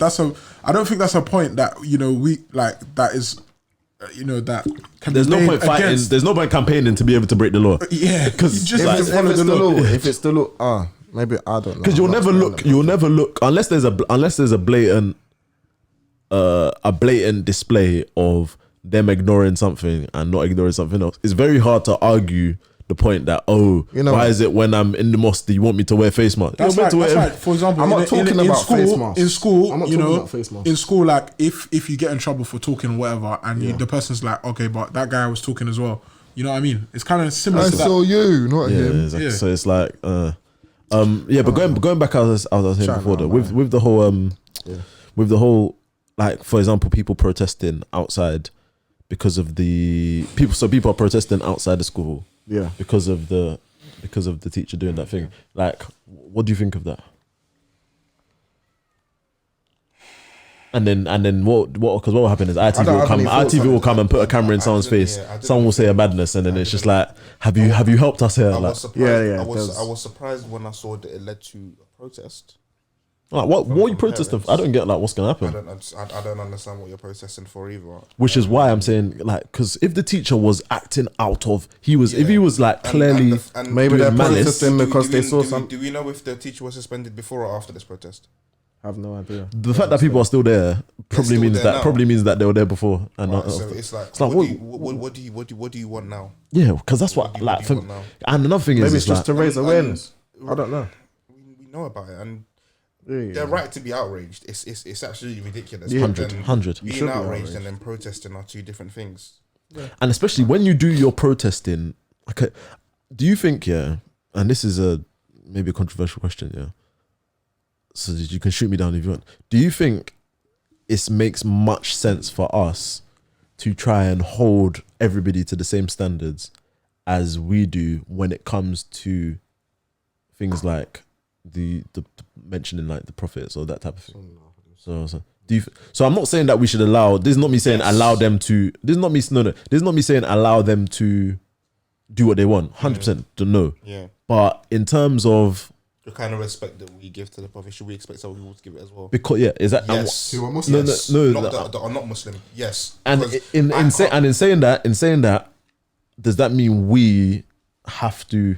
point that we like that is. That can there's no point fighting. There's no point campaigning to be able to break the law. Yeah, because just like, follow the law. If it's the law, maybe I don't know. Because you'll never look unless there's a blatant display of them ignoring something and not ignoring something else. It's very hard to argue the point that why is it when I'm in the mosque do you want me to wear face mask? That's right. For example, I'm not talking about face masks. In school, I'm not talking about face masks. In school, like if you get in trouble for talking or whatever, and the person's like, okay, but that guy was talking as well. You know what I mean? It's kind of similar to that. I saw you, not him. Exactly. Yeah. So it's like, but going back, as I was saying before, with the whole, like for example, people protesting outside because of people are protesting outside the school. Yeah, because of the teacher doing that thing. Like, what do you think of that? And then what? Because what will happen is ITV will come and put a camera in someone's face. Someone will say a madness, and then it's just like, have you helped us here? I was surprised when I saw that it led to a protest. Like, what are you protesting for? I don't get like what's gonna happen. I don't understand what you're protesting for either. Which is why I'm saying, like, because if the teacher was acting out of, if he was like clearly and maybe they're malice, protesting because they saw something. Do we know if the teacher was suspended before or after this protest? I have no idea. the fact that people are still there probably means that they were there before. And Right, so it's like what do you want now? yeah, because that's what like. do you want now? And another thing Maybe is it's just like, to raise awareness. I don't know. We know about it, and Yeah. they're right to be outraged. It's absolutely ridiculous. Yeah. But then 100. Being outraged and then protesting are two different things. and especially when you do your protesting, okay, do you think, and this is maybe a controversial question, so you can shoot me down if you want. Do you think it makes much sense for us to try and hold everybody to the same standards as we do when it comes to things like the mentioning like the prophets or that type of thing? So so I'm not saying that we should allow. This is not me saying allow them to. This is not me. No. This is not me saying allow them to do what they want. 100% to no. Yeah. But in terms of The kind of respect that we give to the prophet, should we expect other people to give it as well? because is that Yes. Who are Muslim? No, That are not Muslim. Yes. and Because in saying that, does that mean we have to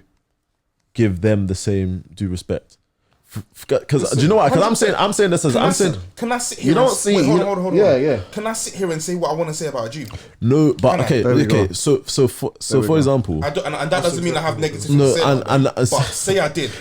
give them the same due respect? Because do you know what? Because I'm saying this as Can I sit here? You don't and, see. Wait, hold on. Yeah. Can I sit here and say what I want to say about a Jew? no, but Can I? okay. There we go. So for example, I don't, and that doesn't mean I have negative No, things to say about and- them, and- but say I did.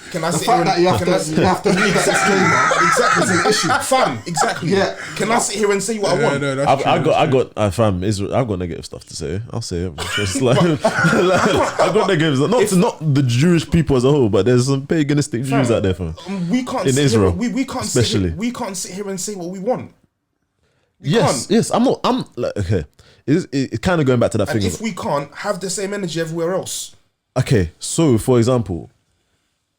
Can I sit here fact that you have can I- to read that disclaimer. Exactly, it's an issue. Fam, exactly. Yeah. Can I sit here and say what I want? I got fam. I've got negative stuff to say. I'll say it. Just like, I've got negatives. Not the Jewish people as a whole, but there's some paganistic Jews out there, fam. We can't In sit Israel, here, we can't especially. we can't sit here and say what we want. Yes. I'm like, okay. It's kind of going back to that And thing. if we can't have the same energy everywhere else, Okay, so for example,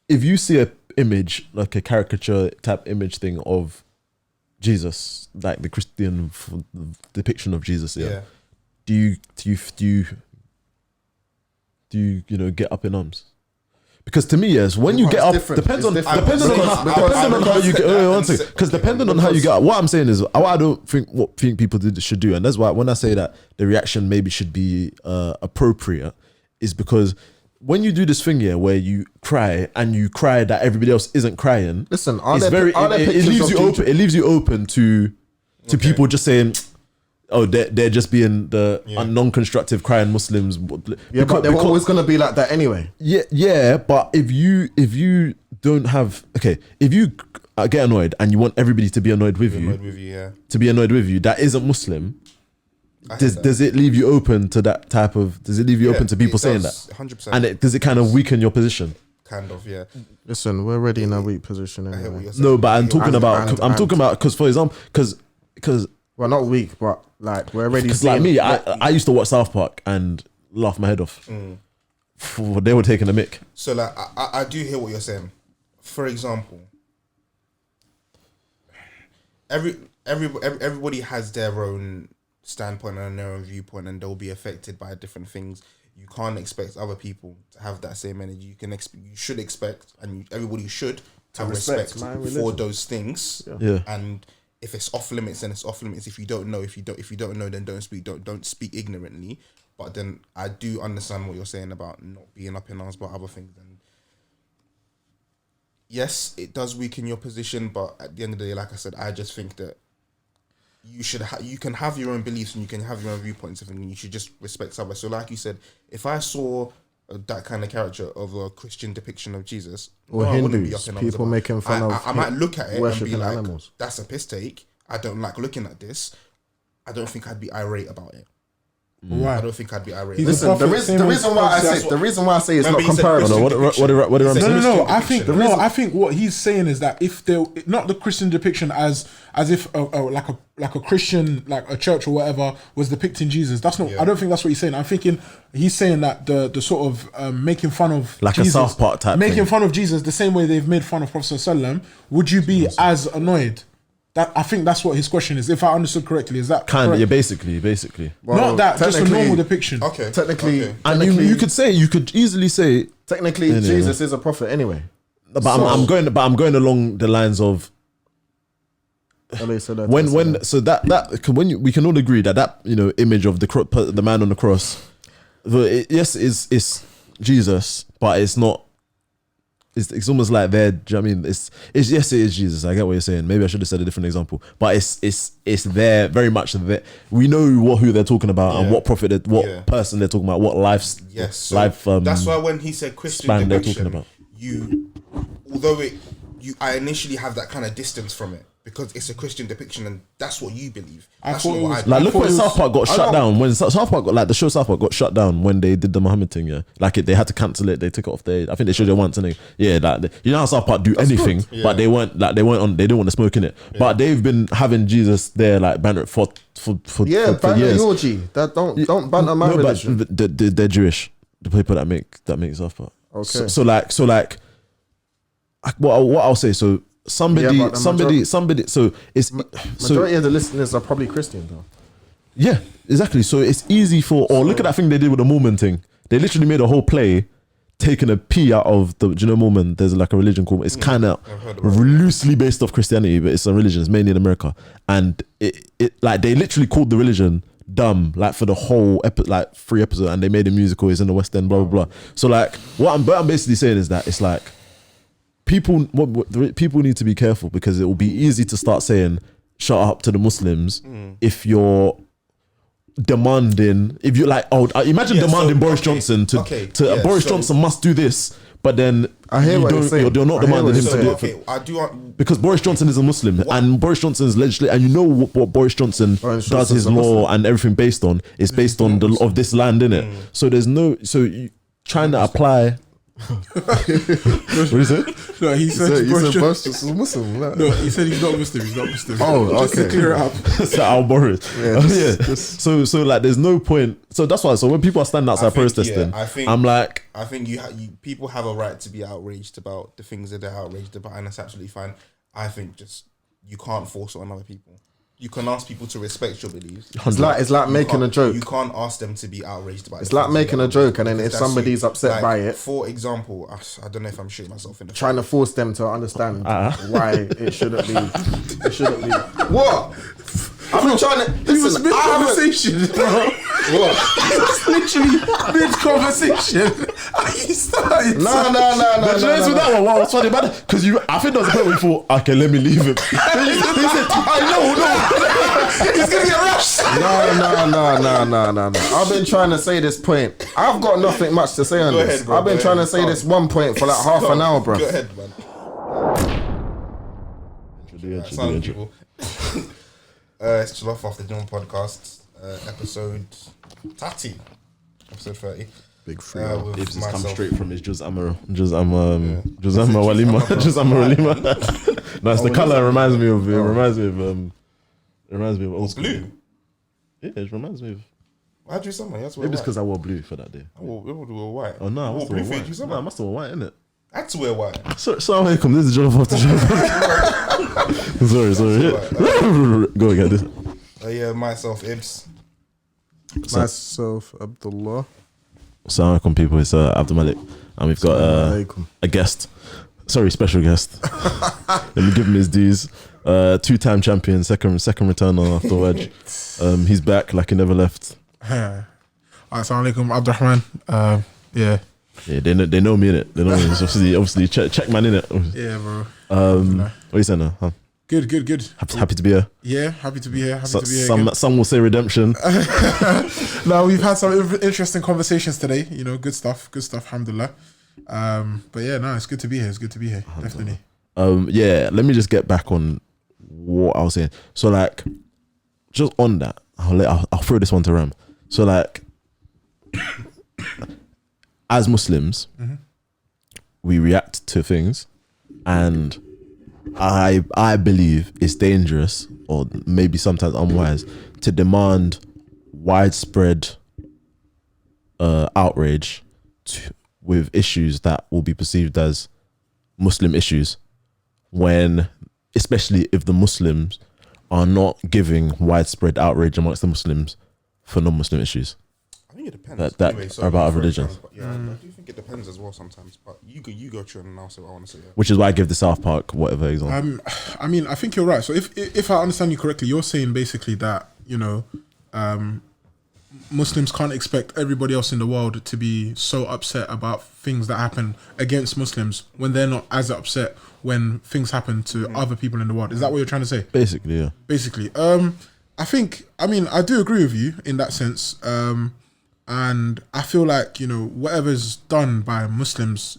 if you see a image like a caricature type image thing of Jesus, like the Christian depiction of Jesus, do you get up in arms? Because to me, yes, when you get up, depends on how you get. Because depending on how you get up, what I'm saying is, I don't think people should do, and that's why when I say that the reaction maybe should be appropriate, is because when you do this thing where you cry that everybody else isn't crying. Listen, it leaves you open to people just saying, oh, they're just being the non-constructive crying Muslims. Yeah, but they're always going to be like that anyway. Yeah, but if you don't have if you get annoyed and you want everybody to be annoyed with you, that isn't Muslim. Does it leave you open to that type of? Does it leave you open to people saying that? 100%. And does it kind of weaken your position? Kind of, yeah. Listen, we're already in a weak position anyway. No, but I'm talking about because for example, because well, not weak, but like we're already. Because like me, I used to watch South Park and laugh my head off. They were taking a mick. So like, I do hear what you're saying. For example, everybody has their own standpoint and their own viewpoint, and they'll be affected by different things. You can't expect other people to have that same energy. You should expect, and everybody should have respect for those things. Yeah. And if it's off limits, then it's off limits. If you don't know, then don't speak. Don't speak ignorantly. But then I do understand what you're saying about not being up in arms about other things. And yes, it does weaken your position. But at the end of the day, like I said, I just think that you can have your own beliefs and you can have your own viewpoints, and you should just respect others. So, like you said, if I saw that kind of character of a Christian depiction of Jesus, or Hindus, people making fun of, I might look at it and be like, animals. That's a piss take. I don't like looking at this. I don't think I'd be irate about it. Why? I don't think I'd be irate. Listen, the reason why I say it's not comparable. What did I say? No. I think what he's saying is that if they not the Christian depiction as if like a Christian, like a church or whatever was depicting Jesus. That's not. I don't think that's what he's saying. I'm thinking he's saying that the sort of making fun of like Jesus, a South Park type making thing. fun of Jesus the same way they've made fun of Prophet ﷺ. Would you be as annoyed? That I think that's what his question is. If I understood correctly, is that kind of? correct? Yeah, basically. Well, not that, just a normal depiction. Okay. Technically, And you could easily say technically Jesus is a prophet anyway. But I'm going along the lines of we can all agree that image of the man on the cross, it's Jesus, but it's not. It's almost like they're. Do you know what I mean? It is Jesus. I get what you're saying. Maybe I should have said a different example, but it's there very much there. We know who they're talking about and what prophet, person they're talking about, what life. Yes, so that's why when he said Christian depiction, they're talking about. I initially have that kind of distance from it because it's a Christian depiction and that's what you believe. Look when South Park got shut down. When South Park the show South Park got shut down when they did the Muhammad thing. Yeah, they had to cancel it. They took it off. I think they showed it once. And you know how South Park do anything, but they weren't on. They didn't want to smoke in it. Yeah. But they've been having Jesus there banner for years. Orgy. That don't banter my religion. But they're Jewish. The people that make South Park. Okay. So what I'll say. So somebody. So it's majority of the listeners are probably Christian though. Yeah, exactly. So it's easy look at that thing they did with the Mormon thing. They literally made a whole play taking a P out of the. Do you know Mormon? There's a religion called. It's kind of loosely based off Christianity, but it's a religion. It's mainly in America, and it they literally called the religion dumb for the whole 3 episodes, and they made a musical. It's in the West End, blah blah blah. So what I'm basically saying is that it's people need to be careful because it will be easy to start saying shut up to the Muslims if you're demanding, if you're imagine demanding Boris Johnson to Boris Johnson must do this, but then you're not demanding him to do it because Boris Johnson is a Muslim and Boris Johnson is legislative, and you know what Boris Johnson does his law and everything based on is based on of this land, innit? So there's you trying to apply. What is it? No, he said Boris is Muslim. No, he said he's not Muslim. Oh, okay. Just to clear it up. So I'll borrow it. So there's no point. So that's why. So when people are standing outside protesting, I think people have a right to be outraged about the things that they're outraged about, and that's absolutely fine. I think just you can't force it on other people. You can ask people to respect your beliefs. It's like making a joke. You can't ask them to be outraged about it. It's like making a joke, and then if somebody's upset by it, for example, I don't know if I'm shooting myself in the trying to force them to understand why it shouldn't be. It shouldn't be. What? I've been trying to. It was mid-conversation, bro. What? It was literally mid-conversation. You started. No. That one, what was funny about it? Because I think there was a point where you thought, okay, let me leave him. He said, I know. He's gonna get rushed. No. I've been trying to say this point. I've got nothing much to say on this. I've been trying to say this one point for half an hour, bro. Go ahead, man. It's Jollof Off the Jummah podcast, episode 30. Episode 30. Big free. Ibs has come straight from his Juzzama Walima. No, it's the colour. Reminds me of old school. Blue. Yeah, it reminds me of. How'd you summer? Maybe it's because I wore blue for that day. I wore white. Oh no, I wore blue for you. No, I must have worn white, innit? I had to wear white. Assalamu alaikum. This is Jollof Off the Jummah. Sorry. Go again. This. Myself, Ibs. Myself, Abdullah. Assalamu alaikum, people. It's Abdul Malik, and we've got a guest. Sorry, special guest. Let me give him his dues. 2-time champion, second returner after Wedge. He's back like he never left. Assalamu alaikum, Abdul Rahman. Yeah, they know me in it. They know me. It's obviously check man in it. Yeah, bro. What are you saying now? Huh? Good. Happy to be here. Yeah, happy to be here. Some will say redemption. No, we've had some interesting conversations today. Good stuff. Alhamdulillah. But yeah, no, it's good to be here. Definitely. Let me just get back on what I was saying. So just on that, I'll throw this one to Ram. So as Muslims, we react to things, and I believe it's dangerous, or maybe sometimes unwise, to demand widespread outrage with issues that will be perceived as Muslim issues, especially if the Muslims are not giving widespread outrage amongst the Muslims for non-Muslim issues. I think it depends. that Anyway, are about other for religions. example, yeah, I do think it depends as well sometimes. But you go through and I'll say what I want to say. Yeah. Which is why I give the South Park whatever example. I mean, I think you're right. So if I understand you correctly, you're saying basically that, you know, Muslims can't expect everybody else in the world to be so upset about things that happen against Muslims when they're not as upset when things happen to other people in the world. Is that what you're trying to say? Basically, yeah. Basically. I do agree with you in that sense. And I feel like, you know, whatever's done by Muslims,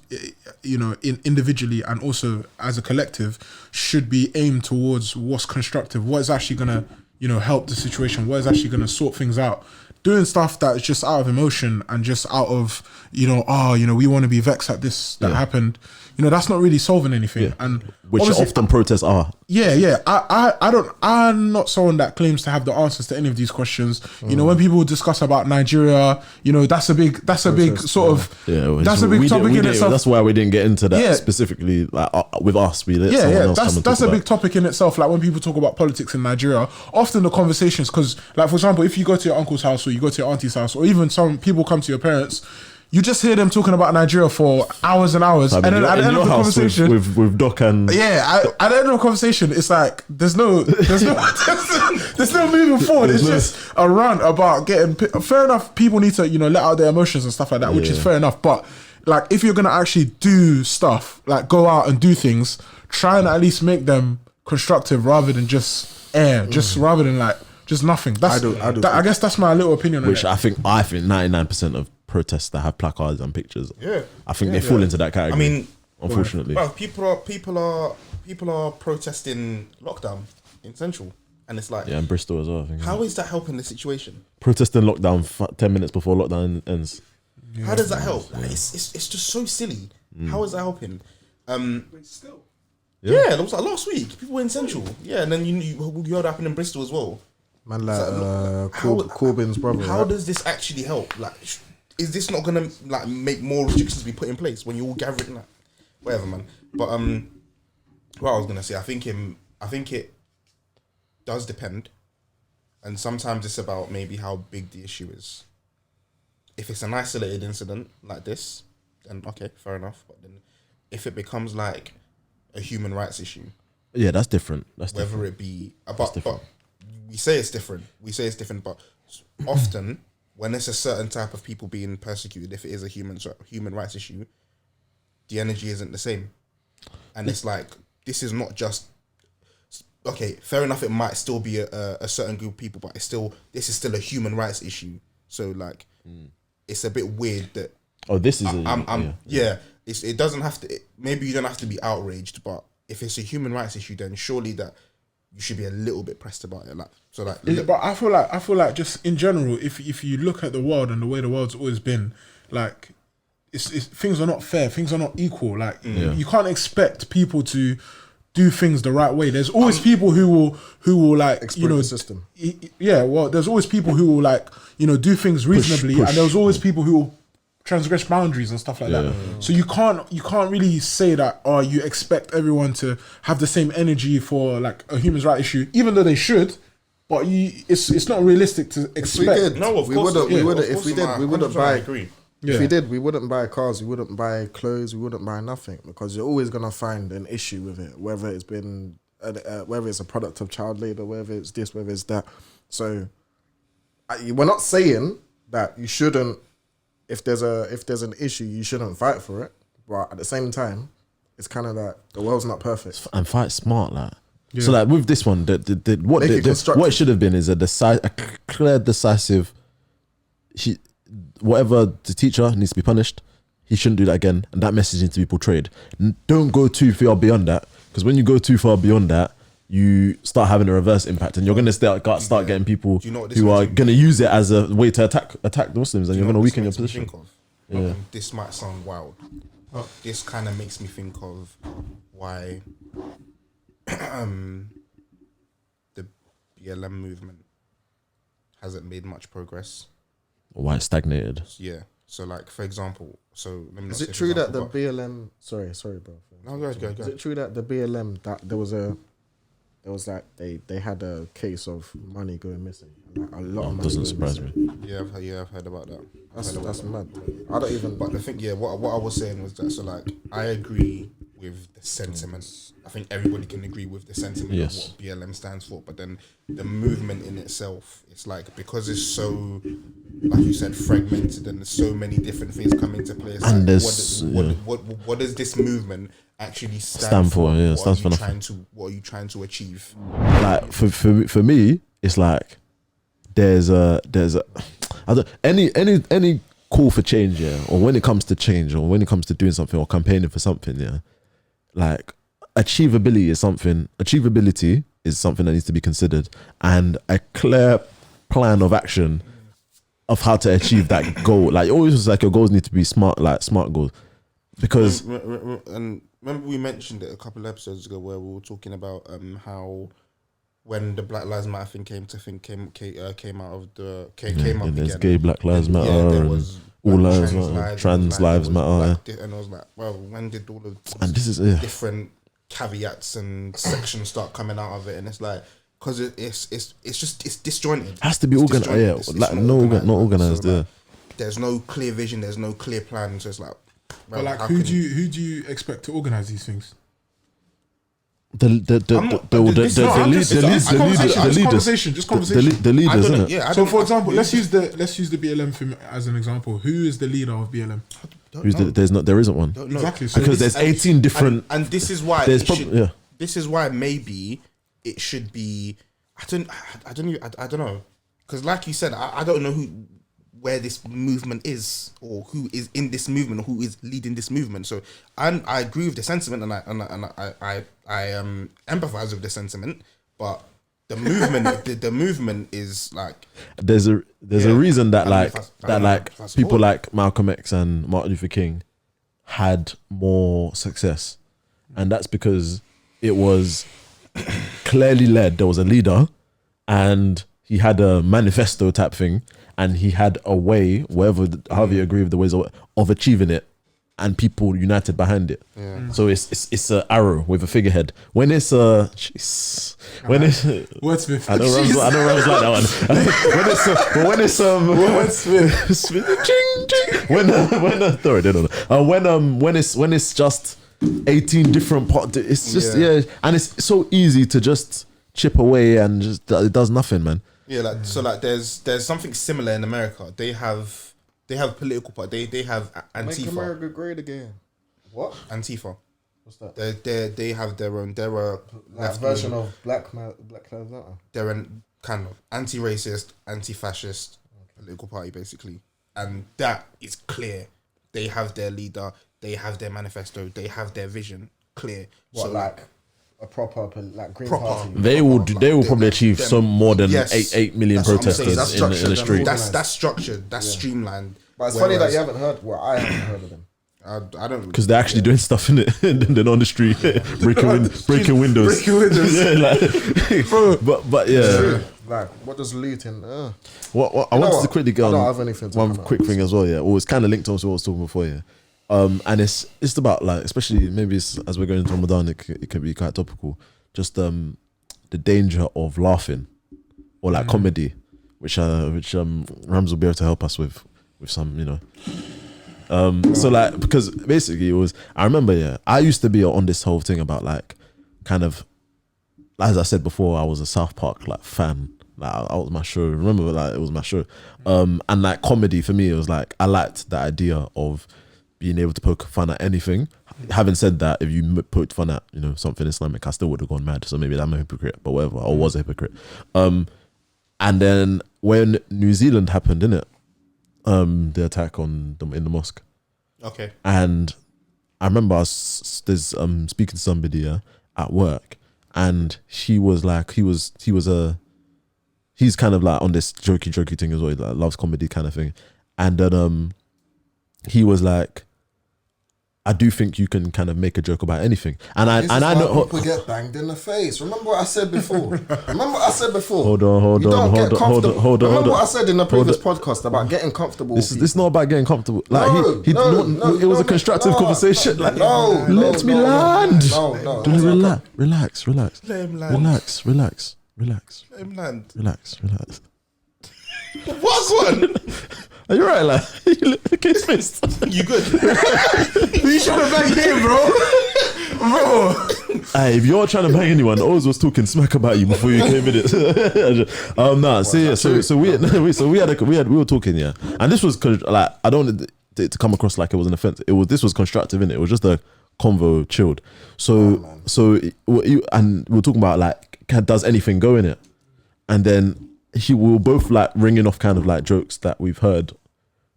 you know, individually and also as a collective should be aimed towards what's constructive, what is actually going to, you know, help the situation, what is actually going to sort things out. Doing stuff that's just out of emotion and just out of, you know, we want to be vexed at this that happened. You know, that's not really solving anything. Yeah. And which often protests are. Yeah. I'm not someone that claims to have the answers to any of these questions. You know, when people discuss about Nigeria, you know, that's a big sort of that's a big topic in itself. That's why we didn't get into that specifically, like with us. We let someone else come and that's talk a big topic in itself. Like when people talk about politics in Nigeria, often the conversations, because like for example, if you go to your uncle's house or you go to your auntie's house, or even some people come to your parents, you just hear them talking about Nigeria for hours and hours, and then at the end of the conversation, with Doc and at the end of the conversation, it's like there's no moving forward. It's just a rant about getting. Fair enough, people need to, you know, let out their emotions and stuff like that, which is fair enough. But like, if you're gonna actually do stuff, like go out and do things, try and at least make them constructive rather than just rather than like just nothing. That's I guess that's my little opinion. Which I think 99% of protests that have placards and pictures, I think they fall into that category. I mean, unfortunately, well, people are protesting lockdown in Central, and it's like in Bristol as well. I think, how is that helping the situation? Protesting lockdown 10 minutes before lockdown ends. How does that help? Like, it's just so silly. How is that helping? Still. Yeah, it was like last week. People were in Central. Yeah, and then you heard what happened in Bristol as well. Man, like Corbyn's brother. How does this actually help? Like, is this not gonna like make more restrictions be put in place when you all gather in that? Whatever, man. But what I was gonna say, I think it does depend, and sometimes it's about maybe how big the issue is. If it's an isolated incident like this, then okay, fair enough. But then if it becomes like a human rights issue, that's different. Whether it be about, but we say it's different. But often when it's a certain type of people being persecuted, if it is a human rights issue, the energy isn't the same, and it's like, this is not just okay. Fair enough, it might still be a certain group of people, but this is still a human rights issue. So like, it's a bit weird that this is it doesn't have to. Maybe you don't have to be outraged, but if it's a human rights issue, then surely that you should be a little bit pressed about it. But I feel like just in general, if you look at the world and the way the world's always been, like, it's things are not fair, things are not equal. Like you can't expect people to do things the right way. There's always people who will like exploit the system. There's always people who will like, you know, do things reasonably, and there's always people who will transgress boundaries and stuff like that. So you can't really say that you expect everyone to have the same energy for like a human rights issue, even though they should. But it's not realistic to expect. We wouldn't buy. If we did, we wouldn't buy cars, we wouldn't buy clothes, we wouldn't buy nothing, because you're always gonna find an issue with it, whether it's been whether it's a product of child labor, whether it's this, whether it's that. So we're not saying that you shouldn't. If there's an issue, you shouldn't fight for it. But at the same time, it's kind of like the world's not perfect. And fight smart, like. Yeah. So like with this one, what it should have been is a clear, decisive. Whatever the teacher needs to be punished, he shouldn't do that again, and that message needs to be portrayed. Don't go too far beyond that, because when you go too far beyond that, you start having a reverse impact, and you're going to start getting people who are going to use it as a way to attack the Muslims, and you're going to weaken your position. This might sound wild. This kind of makes me think of why the BLM movement hasn't made much progress. Why it stagnated? Yeah. So like, for example, is it true that the BLM? Sorry, bro. No, go ahead. Is it true that the BLM, that there was a It was like they had a case of money going missing. Like a lot of money. Doesn't going surprise missing. me. Yeah, I've heard about that. That's mad. I don't even. But the thing, what I was saying was that, so like, I agree with the sentiment. I think everybody can agree with the sentiment of what BLM stands for. But then the movement in itself, it's like, because it's so, like you said, fragmented, and there's so many different things come into play. It's And like, what does this movement actually stand for? Yeah, stands for nothing. What are you trying to achieve? Like for me, it's like there's a I don't, any call for change, yeah, or when it comes to change, or when it comes to doing something or campaigning for something, yeah, like achievability is something that needs to be considered, and a clear plan of action of how to achieve that goal. Like, always was like your goals need to be smart goals, because and remember we mentioned it a couple of episodes ago where we were talking about how when the Black Lives Matter thing came out there's again. gay Black Lives Matter, there and was all lives matter, trans lives matter, and I was like, well, when did all of and this is different caveats and sections start coming out of it? And it's like, because it's disjointed. Has to be organized, yeah, like not organized. So like, there's no clear vision, there's no clear plan. So it's like, well, but like, who do you expect to organize these things? The leaders, isn't it? Yeah. So, for example, let's use the BLM thing as an example. Who is the leader of BLM? There isn't one. Exactly. So because there's 18 different, and this is why this is why maybe it should be. I don't know, because like you said, I don't know where this movement is, or who is in this movement, or who is leading this movement. So I agree with the sentiment, and I empathize with the sentiment, but the movement the movement is like, there's a reason that people like Malcolm X and Martin Luther King had more success, and that's because it was clearly led. There was a leader, and he had a manifesto type thing, and he had a way, however you agree with the ways of achieving it, and people united behind it. Yeah. So it's an arrow with a figurehead. When it's wordsmith. I know Rams like that one. When it's when it's just 18 different parts, it's just and it's so easy to just chip away, and just it does nothing, man. Yeah, so there's something similar in America. They have political party. They have Antifa. Make America great again. What? Antifa. What's that? They have their own. They're a version of Black Lives Matter. They're a kind of anti-racist, anti-fascist political party, basically, and that is clear. They have their leader. They have their manifesto. They have their vision clear. What, so like a proper Green Party? They will probably achieve some more than 8 million protesters in the street. That's structured. That's streamlined. But it's funny that you haven't heard. Well, I haven't heard of them. I don't, because they're actually doing stuff in it, and then on the street, breaking windows. But yeah. Like, what does looting? What I wanted to quickly go on one quick thing as well. Yeah, well, it's kind of linked on to what I was talking before. Yeah. And it's about, like, especially maybe as we're going into Ramadan, it can be quite topical. Just the danger of laughing, or like comedy, which Rams will be able to help us with some, you know. So like, because basically I remember, I used to be on this whole thing about, like, kind of, as I said before, I was a South Park like fan. Like, I was my show. Remember, like, it was my show. And like comedy for me, it was like, I liked the idea of being able to poke fun at anything. Having said that, if you poked fun at, you know, something Islamic, I still would have gone mad. So maybe I'm a hypocrite, but whatever. I was a hypocrite. And then when New Zealand happened, innit? The attack on them in the mosque. Okay. And I remember I was speaking to somebody at work, and he was like, he's kind of like on this jokey thing as well. He like loves comedy kind of thing, and then he was like, I do think you can kind of make a joke about anything. And I know people get banged in the face. Remember what I said before? Hold on. Remember what I said in the previous podcast about getting comfortable. This is not about getting comfortable. Like it was a constructive conversation. Like, let me land. Relax. Let him land. Relax. Let him land. Relax. What's one? Are you right? Like, you look his face. You good? You should have banged him, bro. Hey, if you're trying to bang anyone, always was talking smack about you before you came in it. We were talking, yeah, and this was like, I don't want it to come across like it was an offense. This was constructive, innit? It was just a convo, chilled. And we were talking about like, does anything go in it? And then we were both like ringing off kind of like jokes that we've heard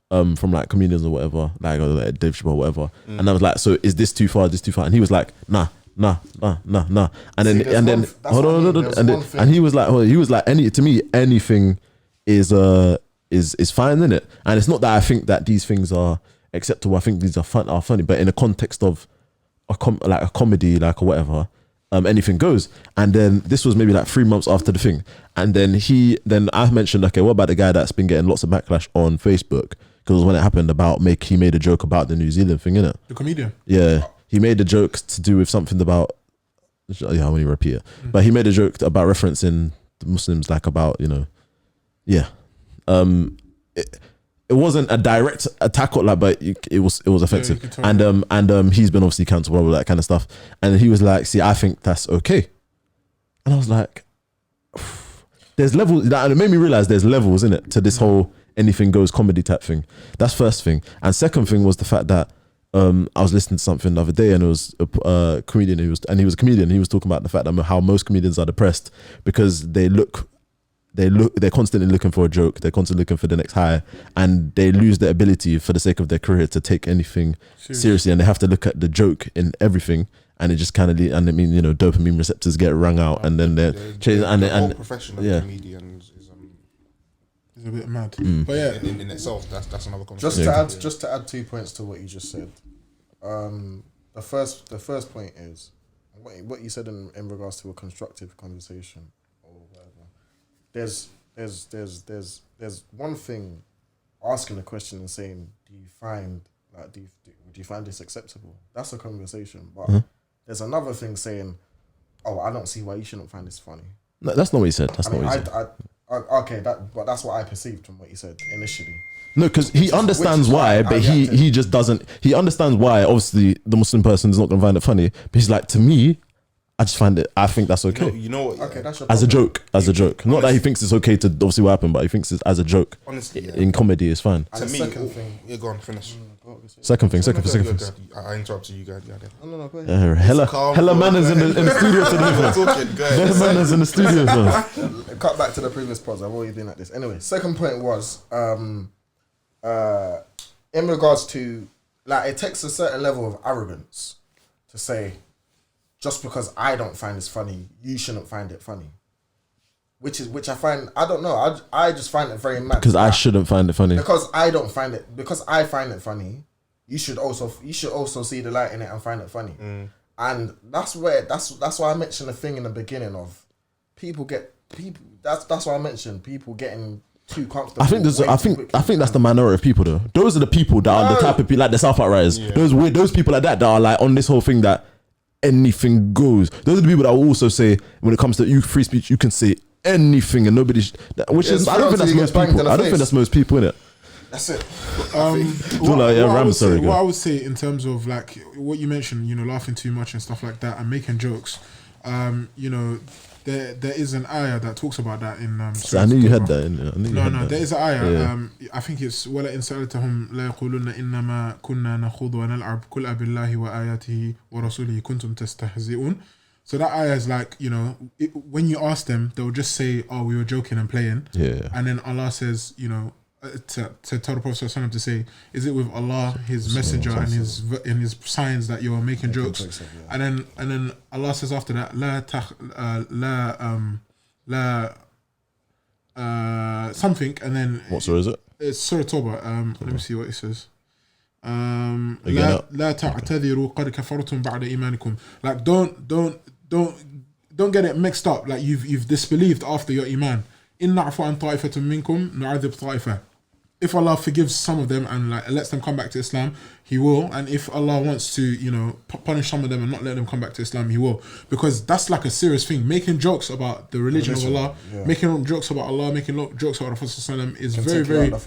from like comedians or whatever, like Dave Chappelle or whatever. And I was like, so is this too far? And he was like, nah. And he was like, anything is fine, isn't it? And it's not that I think that these things are acceptable. I think these are funny, but in the context of a comedy, like or whatever, anything goes. And then this was maybe like 3 months after the thing, and then I mentioned, okay, what about the guy that's been getting lots of backlash on Facebook because when it happened he made a joke about the New Zealand thing, innit? The comedian. Yeah, he made a joke to do with something about. Yeah, I won't even repeat it, but he made a joke about referencing the Muslims, like about it wasn't a direct attack or like, but it was offensive, and he's been obviously cancelled, all that kind of stuff. And he was like, "See, I think that's okay," and I was like, "There's levels." And it made me realize there's levels in it to this whole anything goes comedy type thing. That's first thing, and second thing was the fact that I was listening to something the other day, and it was a comedian. He was a comedian. He was talking about the fact that how most comedians are depressed because they're constantly looking for a joke. They're constantly looking for the next high, and they lose their ability for the sake of their career to take anything seriously, and they have to look at the joke in everything. And it just kind of, and I mean, dopamine receptors get wrung out, and then they're changing. And professional comedians is a bit mad, but yeah, in itself, that's another conversation. Just to add 2 points to what you just said. The first point is what you said in regards to a constructive conversation or whatever. There's one thing asking a question and saying, do you find this acceptable? That's a conversation, but there's another thing saying, oh, I don't see why you shouldn't find this funny. No, that's not what he said. But that's what I perceived from what you said initially. No, because he understands why, but he just doesn't. He understands why. Obviously, the Muslim person is not going to find it funny, but he's like, to me, I just find it. I think that's okay. You know what? Okay, that's your as a joke. Not that he thinks it's okay to obviously what happened, but he thinks it's as a joke. Honestly, in comedy, it's fine. To me, second thing. Yeah, go on, finish. Second thing. I interrupted you, guys. No, go ahead. Hella manners in the studio today. Hella manners in the studio. Cut back to the previous pods. I've already been at this. Anyway, second point was in regards to, like, it takes a certain level of arrogance to say, just because I don't find this funny, you shouldn't find it funny. Which I find, I don't know, I just find it very mad. Because I shouldn't find it funny. Because I don't find it, because I find it funny, you should also see the light in it and find it funny. And that's why I mentioned the thing in the beginning of that's why I mentioned people getting too comfortable. I think that's the minority of people though. Those are the people that are the type of people like the South Park writers. Yeah. Those people like that are like on this whole thing that anything goes. Those are the people that will also say when it comes to free speech, you can say anything and nobody. I don't think that's most people. I don't think that's most people, innit? That's it. What I would say in terms of like what you mentioned, laughing too much and stuff like that and making jokes, there is an ayah that talks about that in. I knew you had that. There is an ayah. Yeah. I think it's وَلَئِنْ سَأَلْتَهُمْ لَيَقُولُنَّ إِنَّمَا كُنَّا نَخُوضُ وَنَلْعَبُ قُلْ أَبِاللَّهِ وَآيَاتِهِ وَرَسُولِهِ كُنْتُمْ تَسْتَهْزِئُونَ. So that ayah is like, when you ask them, they'll just say, "Oh, we were joking and playing." Yeah. And then Allah says, to tell the Prophet ﷺ to say, "Is it with Allah, His Messenger, and His signs that you are making jokes?" And then Allah says after that, something, and then what surah is it? It's Surah Tawbah. Let me see what it says. لا تعتذروا قد كفرتم بعد إيمانكم. Like don't get it mixed up. Like you've disbelieved after your iman. إن نعفو عن طائفة منكم نعذب طائفة. If Allah forgives some of them and like lets them come back to Islam, He will. And if Allah wants to, you know, punish some of them and not let them come back to Islam, He will. Because that's like a serious thing. Making jokes about the religion of Allah, making jokes about Allah, making jokes about the Prophet is very, very. Of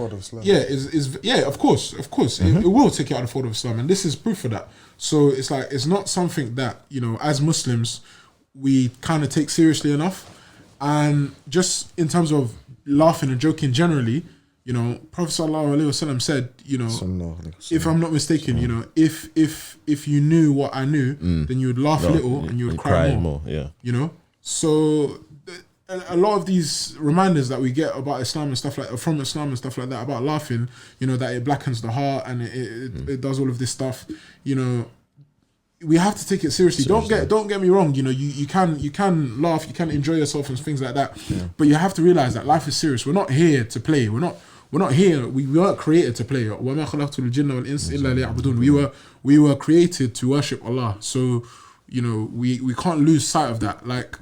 course. It will take you out of the fold of Islam, and this is proof of that. So it's like it's not something that, you know, as Muslims we kind of take seriously enough. And just in terms of laughing and joking generally, you know, Prophet ﷺ said, you know, if I'm not mistaken, you know, if you knew what I knew, then you would laugh a little and you would cry more. You know, so a lot of these reminders that we get about Islam and stuff like from Islam and stuff like that about laughing, you know, that it blackens the heart and it does all of this stuff, you know. We have to take it seriously. Don't get me wrong. You know, you can laugh, you can enjoy yourself and things like that. But you have to realize that life is serious. We're not here to play. We're not here. We weren't created to play. We were created to worship Allah. So, you know, we can't lose sight of that. Like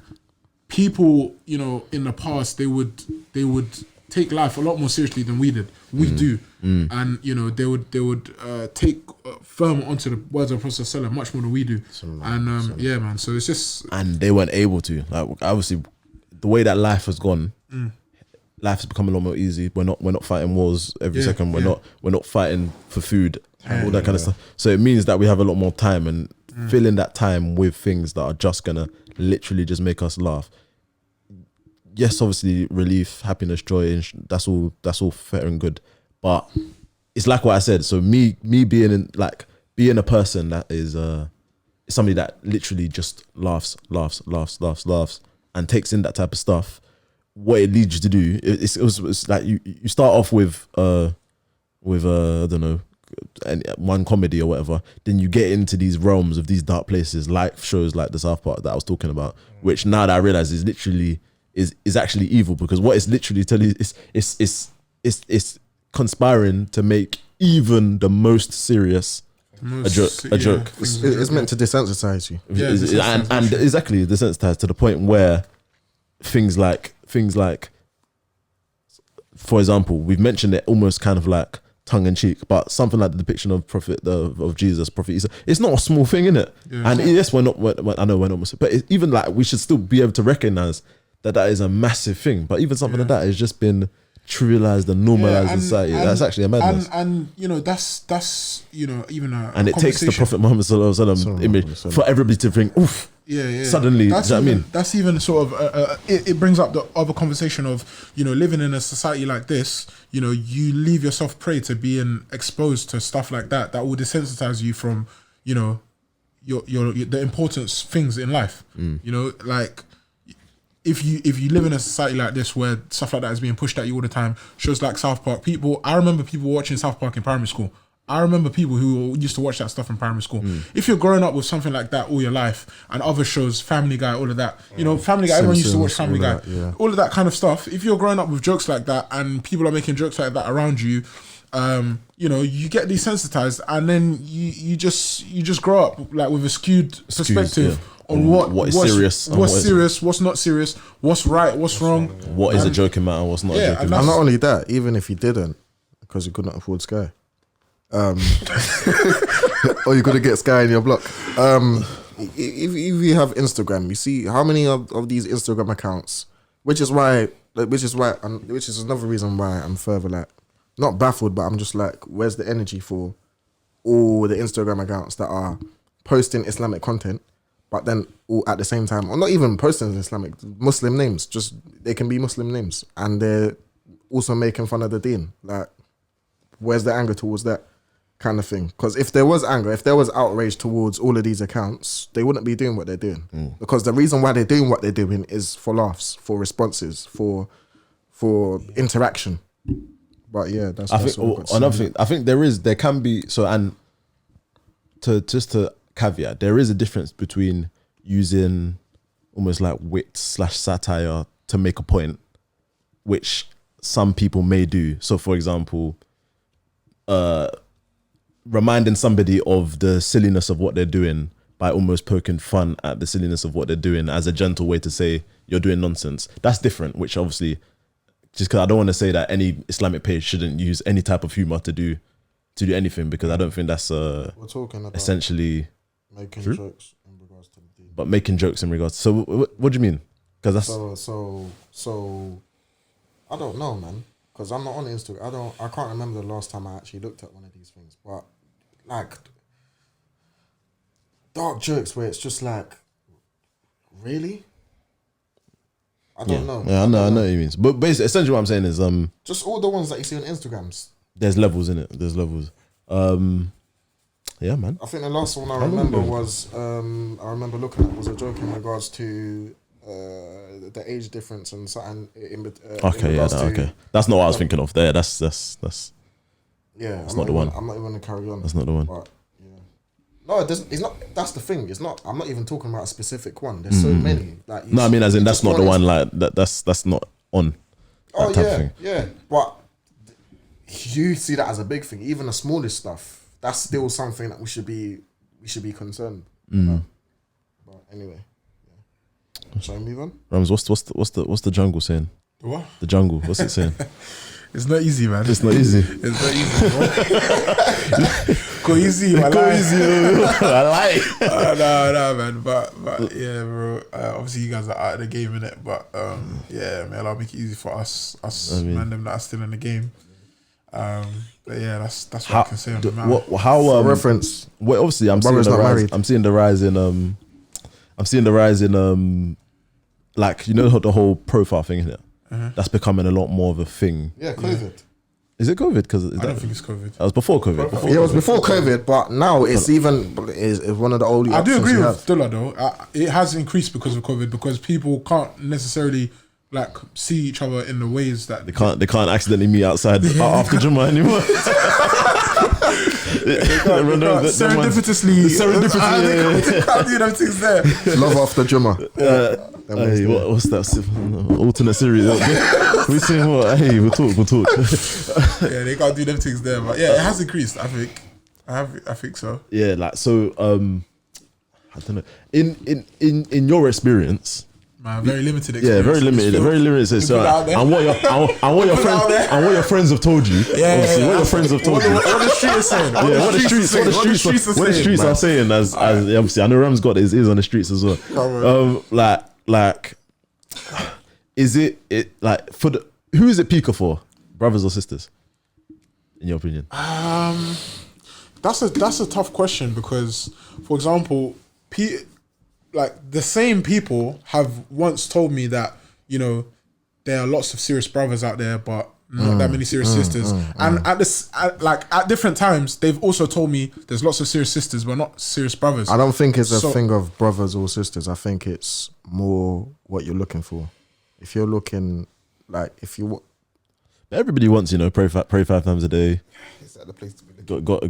people, you know, in the past, they would take life a lot more seriously than we did. We do. And you know, they would take firm onto the words of Prophet ﷺ much more than we do. And yeah, man. So it's just, and they weren't able to. Like obviously, the way that life has gone, life has become a lot more easy. We're not fighting wars every second. We're not fighting for food and all that kind of stuff. So it means that we have a lot more time and filling that time with things that are just gonna literally just make us laugh. Yes, obviously relief, happiness, joy, that's all fair and good. But it's like what I said. So me being a person that is somebody that literally just laughs and takes in that type of stuff. What it leads you to do, it's like you start off with I don't know, one comedy or whatever. Then you get into these realms of these dark places, like shows like the South Park that I was talking about, which now that I realize is literally is actually evil, because what it's literally telling you is conspiring to make even the most serious a joke. It's meant to desensitize you. And exactly desensitize to the point where things like, for example, we've mentioned it almost kind of like tongue in cheek, but something like the depiction of of Jesus, Prophet Isa, it's not a small thing, innit? And yes, I know we're not Muslim, but even like we should still be able to recognize that is a massive thing. But even something like that has just been trivialized and normalized in society. That's actually a madness. And you know, that's you know, even and it takes the Prophet Muhammad ﷺ image for everybody to think, oof. Suddenly, that's do you know what I mean? That's even sort of it brings up the other conversation of, you know, living in a society like this. You know, you leave yourself prey to being exposed to stuff like that will desensitize you from, you know, your the important things in life. You know, like if you live in a society like this where stuff like that is being pushed at you all the time, shows like South Park, I remember people watching South Park in primary school. I remember people who used to watch that stuff in primary school. If you're growing up with something like that all your life, and other shows, Family Guy, all of that, you know, Family Guy, everyone used to watch Family Guy, all of that kind of stuff. If you're growing up with jokes like that and people are making jokes like that around you, you know, you get desensitized, and then you just grow up like with a skewed perspective on what's serious, what's not serious, what's right, what's wrong, what is a joking matter, what's not a joking matter. And not only that, even if you didn't, because you couldn't afford Sky, or you couldn't get Sky in your block. If you have Instagram, you see how many of these Instagram accounts, which is another reason why I'm further like not baffled, but I'm just like, where's the energy for all the Instagram accounts that are posting Islamic content, but then all at the same time, or not even posting Islamic, Muslim names, just they can be Muslim names, and they're also making fun of the deen. Like, where's the anger towards that kind of thing? Because if there was anger, if there was outrage towards all of these accounts, they wouldn't be doing what they're doing. Because the reason why they're doing what they're doing is for laughs, for responses, for interaction. But yeah, that's another thing. I think there can be, so, and to caveat, there is a difference between using almost like wit / satire to make a point, which some people may do. So for example, reminding somebody of the silliness of what they're doing by almost poking fun at the silliness of what they're doing as a gentle way to say you're doing nonsense. That's different, which obviously, just because I don't want to say that any Islamic page shouldn't use any type of humor to do anything, because I don't think that's We're talking about essentially making true? jokes in regards to the deen. But making jokes in regards. So what do you mean? Because that's So I don't know, man. Because I'm not on Instagram. I can't remember the last time I actually looked at one of these things. But like dark jokes where it's just like, really? I don't know. Yeah, I know what you mean. But basically, essentially what I'm saying is just all the ones that you see on Instagrams. there's levels in it. There's levels. Yeah, man. I think the last one I remember was I remember looking at was a joke in regards to the age difference and something Okay. That's not what I was thinking of there. That's yeah. That's not the one. I'm not even gonna carry on. That's not the one. But yeah. No, it's not. That's the thing. It's not. I'm not even talking about a specific one. There's so many. Like No, I mean, as in that's not the one. Like that's not on. Oh type of yeah, thing. yeah. But you see that as a big thing. Even the smallest stuff, that's still something that we should be concerned about. But anyway, yeah. Shall we move on? Rams, what's the jungle saying? What? The jungle, what's it saying? It's not easy, man. It's not easy. It's not easy, bro. Go easy, I Go like. easy. I like. No, man. But yeah, bro. Obviously, you guys are out of the game, innit? But yeah, man, I'll make it easy for us man, them that are still in the game. But yeah, that's what I can say on the matter. How reference? Well, obviously, I'm seeing Brother's the not rise. married. I'm seeing the rise in like, you know, the whole profile thing in it. That's becoming a lot more of a thing. Yeah, COVID. Yeah. Is it COVID? Because I don't think it's COVID. That was before COVID. Yeah, it was before COVID, but now it's even is one of the only. I do options agree you with have. Dullah though. It has increased because of COVID, because people can't necessarily like see each other in the ways that They can't accidentally meet outside after Jummah anymore. serendipitously. They can't do them things there. Love after Jummah. Hey, what's that alternate series? We saying what? Hey, we'll talk. Yeah, they can't do them things there, but yeah, it has increased. I think so. Yeah, like so. I don't know. In your experience. Man, very limited Yeah, experience. very limited. So, and what your friends have told you. Yeah, what your friends have told you. What the street is saying. What the streets are saying. As obviously, I know Ram's got his ears on the streets as well. Like, is it like for the who is it peaker for, brothers or sisters? In your opinion, that's a tough question because, for example, like the same people have once told me that, you know, there are lots of serious brothers out there, but not that many serious sisters. And at different times, they've also told me there's lots of serious sisters, but not serious brothers. I don't think it's a thing of brothers or sisters. I think it's more what you're looking for. If you're looking everybody wants, you know, pray 5 times a day. Is that the place to be looking? Got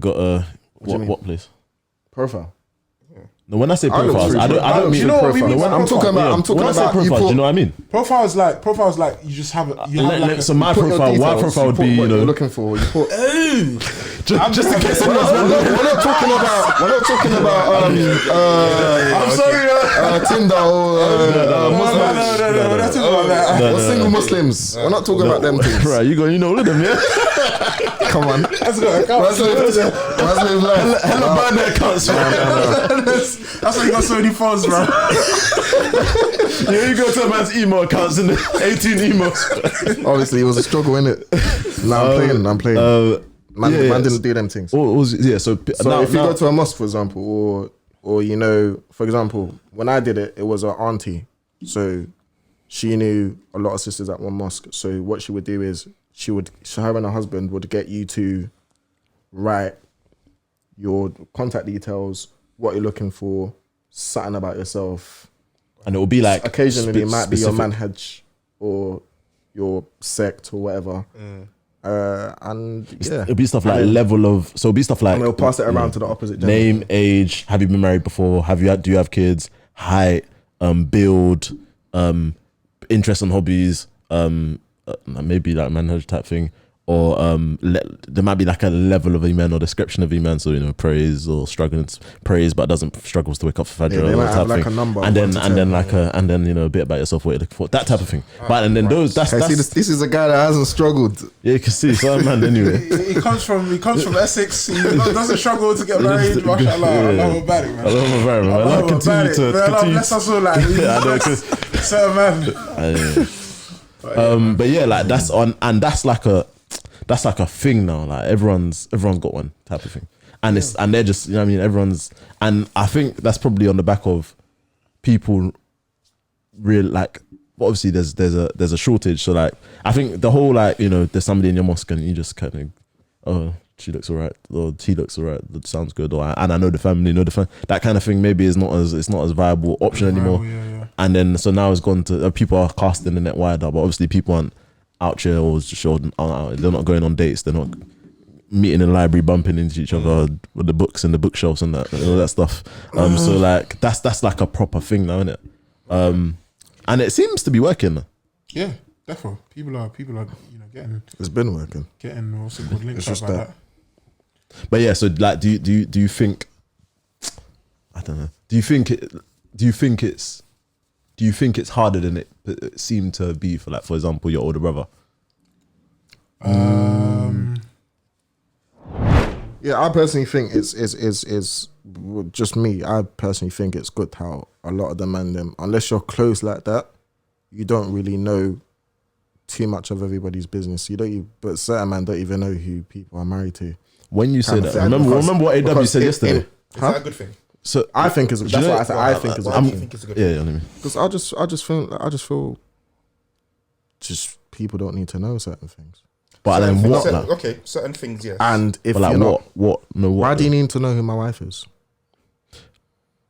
what place? profile. No, when I say profiles, I don't mean. You know what we mean? I'm talking about. When I say profiles, do you know what I mean? Profiles like you just have it. So my profile would be, you know, you're looking for. You put. just in case. We're not talking about. I'm sorry. Tinder or Muslims. No. Or single Muslims. We're not talking about them things. Right, you know all of them, yeah. Come on. Let's go. Muslim life. Hello, burn their accounts, That's why you got so many phones, bro. Yeah, you go to a man's email accounts and 18 emails. Obviously, it was a struggle, innit? I'm playing. Man didn't do them things. So If you go to a mosque, for example, or you know, for example, when I did it, it was our auntie. So she knew a lot of sisters at one mosque. So what she would do is her and her husband would get you to write your contact details, what you're looking for, something about yourself. And it will be like occasionally it might be your manhaj or your sect or whatever. And yeah, it'll be stuff like level of. So it'll be stuff like. And they'll pass it around to the opposite gender. Name, age, have you been married before? Do you have kids? Height, build, interests and hobbies, maybe like manhaj type thing. or there might be like a level of iman or description of iman, so praise or struggling praise but doesn't struggles to wake up for Fajr, they or might that have type like of a thing. number and then a bit about yourself, what you're looking for, that type of thing. But and then those that's this is a guy that hasn't struggled. yeah, you can see so man anyway. He comes from Essex. He doesn't struggle to get married. Mashallah, Allah about it, man. Allah about it, man. Allah continue to bless us all, like yeah, I know, so man. But yeah, like that's on, and that's like a thing now. Like everyone's got one type of thing, and it's and they're just what I mean. Everyone's, and I think that's probably on the back of people real like. Obviously, there's a shortage. So like, I think the whole like there's somebody in your mosque and you just kind of she looks alright or he looks alright. That sounds good. And I know the family, that kind of thing. Maybe it's not as viable option anymore. Yeah. And then so now it's gone to people are casting the net wider, but obviously people aren't out here or just they're not going on dates. They're not meeting in the library, bumping into each other with the books and the bookshelves and that and all that stuff. So like that's like a proper thing now, isn't it? And it seems to be working. Yeah, definitely. People are getting. It's been working. Getting what's it called, linked up like that. But yeah, so like, do you think? I don't know. Do you think it's harder than it seemed to be for, like, for example, your older brother? Yeah, I personally think it's just me. I personally think it's good how a lot of them unless you're close like that, you don't really know too much of everybody's business. But certain men don't even know who people are married to. When you say that, remember what AW said yesterday. Is that a good thing? So I think it's. That's what I said. I think it's. I think it's a good thing. Yeah, I mean, because I just feel people don't need to know certain things. But then what? Certain things, yes. And if like, you're not, why do you need to know who my wife is?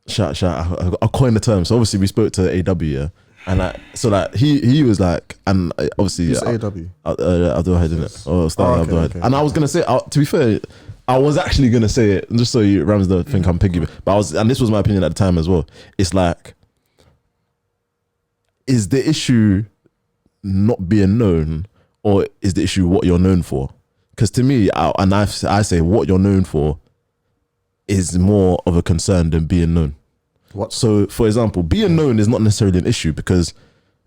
Shout! I'll coin the term. So obviously we spoke to AW, yeah, and like, so like he was like, and obviously Who's AW? Abdul Rahman, didn't it? Or Abdul Rahman. Okay. And I was gonna say, to be fair, I was actually gonna say it just so you Rams don't think I'm piggy, but and this was my opinion at the time as well. It's like, is the issue not being known, or is the issue what you're known for? Because to me, I say what you're known for is more of a concern than being known. What? So, for example, being known is not necessarily an issue, because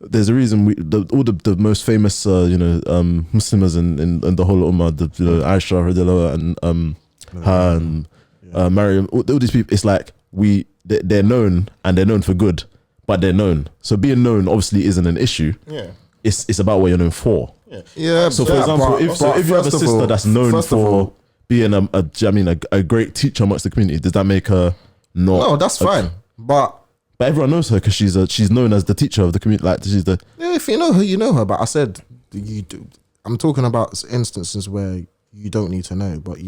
there's a reason all the most famous Muslims in the whole ummah, Aisha and her and Maryam, all these people, it's like they're known, and they're known for good, but they're known. So being known obviously isn't an issue. Yeah. It's about what you're known for. Yeah. So for example, if you have a sister that's known for being a great teacher amongst the community, does that make her not? No, that's fine. But everyone knows her because she's known as the teacher of the community. Like, she's the if you know her, you know her. But I said you do. I'm talking about instances where you don't need to know, but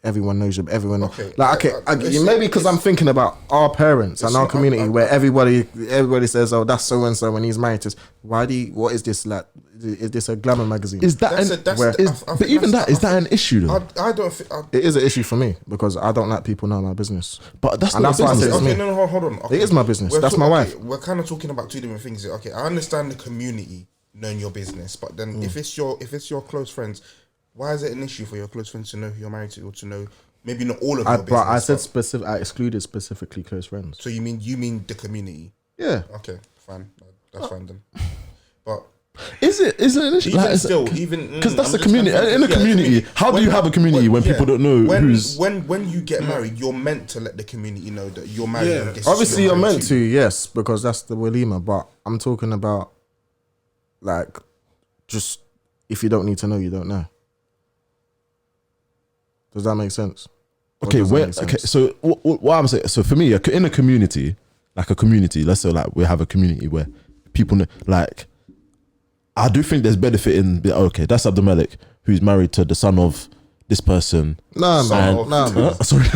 everyone knows you. Everyone maybe because I'm thinking about our parents and our community where everybody says, "Oh, that's so and so when he's married to." What is this like? Is this a glamour magazine? Is that but even that is that an issue though? I don't think it is an issue for me because I don't like people knowing my business. But that's not why I said business. it's me. No, hold on. It is my business. That's my wife. We're kind of talking about two different things here. Okay, I understand the community knowing your business, but then if it's your close friends, why is it an issue for your close friends to know who you're married to, or to know maybe not all of your business? But I said specific. I excluded specifically close friends. So you mean the community? Yeah. Okay, fine. That's fine then. But is it an issue? Even because that's the community. In a community, how do you have a community when people don't know who's? When you get married, you're meant to let the community know that you're married. Yeah. And this Obviously, is you're meant to, yes, because that's the walima. But I'm talking about, like, just if you don't need to know, you don't know. Does that make sense? Okay, so what I'm saying, so for me, in a community, let's say like we have a community where people know, like, I do think there's benefit in, okay, that's Abdul Malik, who's married to the son of this person. No. Sorry.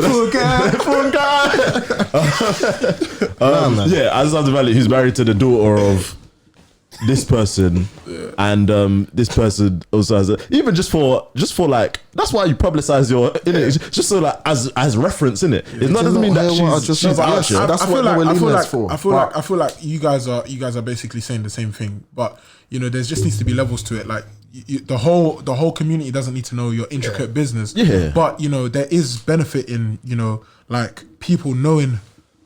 Poor guy. Yeah, as Abdul Malik, who's married to the daughter of this person, and this person also has even just for like, that's why you publicize your innit, just so like as reference, innit. It's not doesn't mean that she's out here. That's what the Walima's for. I feel like you guys are basically saying the same thing, but you know, there's just needs to be levels to it. Like the whole community doesn't need to know your intricate business. Yeah. But you know, there is benefit in, you know, like people knowing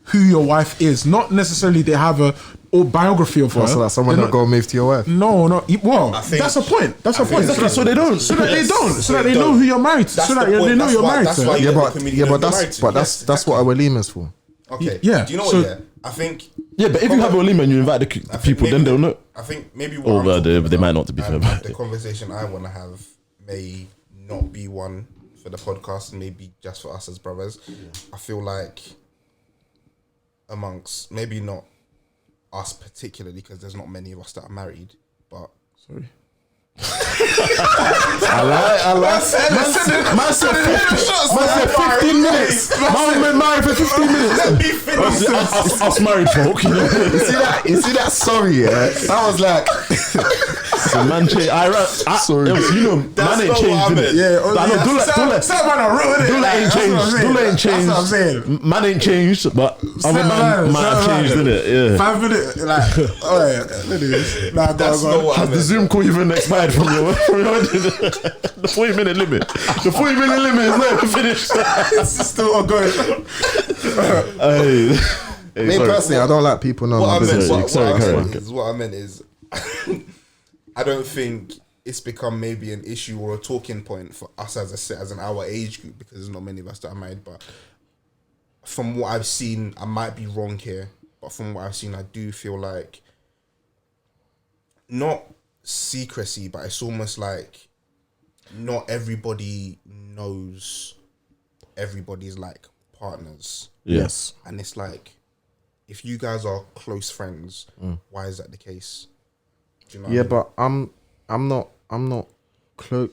who your wife is. Not necessarily they have a biography of her. So like someone that go move to your wife. No. Well, that's a point. That's a point. Exactly. So they don't. So that they don't. So that they know who you're married to. So that they know you're married to. That's what our Walima's for. Okay. Yeah. Do you know what? Yeah. I think. Yeah, but if you have a walima and you invite the people, then they'll know. I think maybe. They might not, to be fair. The conversation I want to have may not be one for the podcast, maybe just for us as brothers. Yeah. I feel like amongst, maybe not us particularly, because there's not many of us that are married, but sorry. I like. Man said 15 minutes. Man been married for 15 minutes. Let me finish. Us married folk, you know. You see that? Sorry, yeah. I was like, so man change. Sorry, you know, man ain't changed, innit? Yeah, Dula ain't changed. Dula ain't changed. That's what I'm saying. Man ain't changed, but other man might have changed, innit? Yeah. 5 minutes, like, alright, let this. Nah, That's not what I Has the meant. Zoom call even expired from your the 40-minute limit? The 40-minute limit is not even finished. It's still ongoing. me personally, I don't like people knowing my business. What I meant is, I don't think it's become maybe an issue or a talking point for us as an our age group, because there's not many of us that are married. But from what I've seen, I might be wrong here, but from what I've seen, I do feel like not secrecy, but it's almost like not everybody knows everybody's like partners. Yes. And it's like, if you guys are close friends, why is that the case? Do you know what I mean? But I'm not close.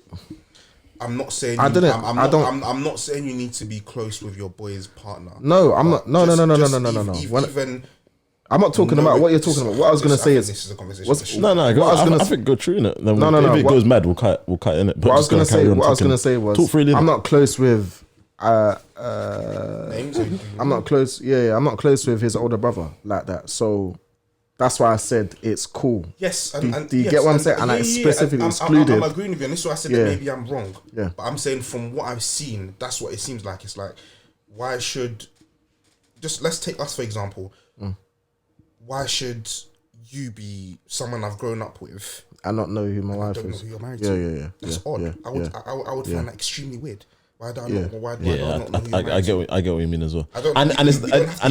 I'm not saying I'm not saying you need to be close with your boy's partner. No, I'm not. No. Even I'm not talking about what you're talking about. What I was gonna say is this is a conversation. I think go true in it. If it goes mad, we'll cut in it. What I was gonna say was talk freely. I'm not close with. Names. I'm not close. Yeah, I'm not close with his older brother like that. So that's why I said it's cool. Yes. Do you get what I'm saying? And I specifically excluded. I'm agreeing with you, and this is why I said that maybe I'm wrong. Yeah. But I'm saying from what I've seen, that's what it seems like. It's like, why should let's take us for example. Why should you be someone I've grown up with and not know who my wife don't know is? who you're married to? Yeah. That's odd. I would find that extremely weird. Why do I not? Why do I not know who you're married to? I get what you mean as well. And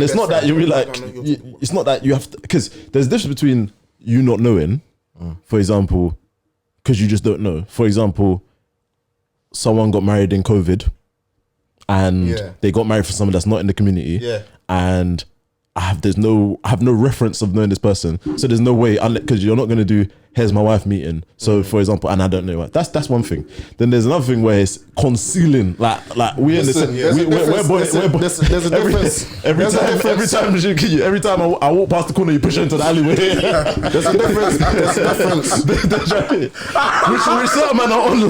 it's not that you like. It's not that you have to, because there's a difference between you not knowing, for example, because you just don't know. For example, someone got married in COVID, and they got married for someone that's not in the community. Yeah. And I have no reference of knowing this person, so there's no way, because you're not going to do here's my wife meeting. So for example, and I don't know what. That's one thing. Then there's another thing where it's concealing. Like we're in the same. There's a difference. Every time I walk past the corner, you push her into the alleyway. There's a difference. Which certain men are on.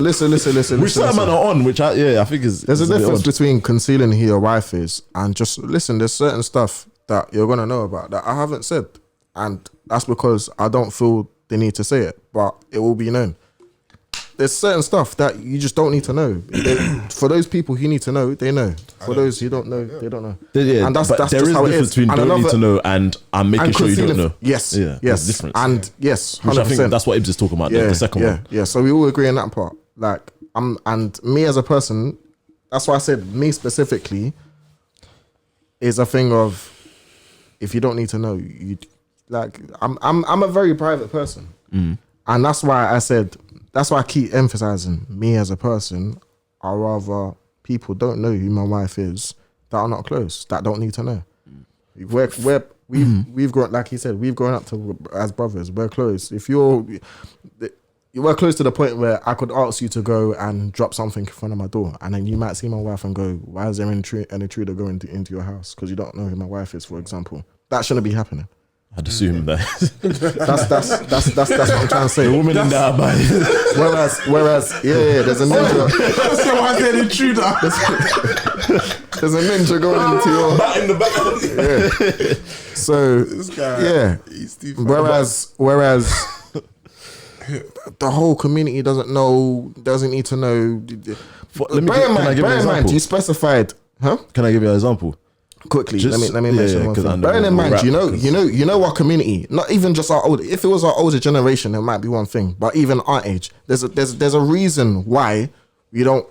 Listen. Which certain men are on. Which I think is. There's a difference between concealing who your wife is and just listen. There's certain stuff that you're gonna know about that I haven't said. And that's because I don't feel the need to say it, but it will be known. There's certain stuff that you just don't need to know. For those people who need to know, they know. For those who don't know, they don't know. Yeah, and that's there just is how a it difference is. between And don't need to know and I'm making sure you don't know. Yes, there's a difference. And yes, 100%. Which I think that's what Ibs is talking about. The second one. Yeah. So we all agree on that part. Like and me as a person, that's why I said me specifically is a thing of if you don't need to know, you. Like I'm a very private person, and that's why I keep emphasizing me as a person. I rather people don't know who my wife is that are not close, that don't need to know. We've grown, like he said, we've grown up as brothers. We're close. If you were close to the point where I could ask you to go and drop something in front of my door, and then you might see my wife and go, "Why is there an intruder going into your house?" Because you don't know who my wife is, for example. That shouldn't be happening. I'd assume that. That's what I'm trying to say. Women in that body. Whereas, there's a ninja. That's why I said intruder. There's a ninja going into your Bat in the back. Yeah. So This guy, yeah. he's too Whereas the whole community doesn't need to know. Bear in mind, you specified, huh? Can I give you an example? Quickly, Just- let me mention yeah, one 'cause I thing. know Bearing in we'll mind, wrap, you know our community. Not even just our older. If it was our older generation, it might be one thing. But even our age, there's a reason why we don't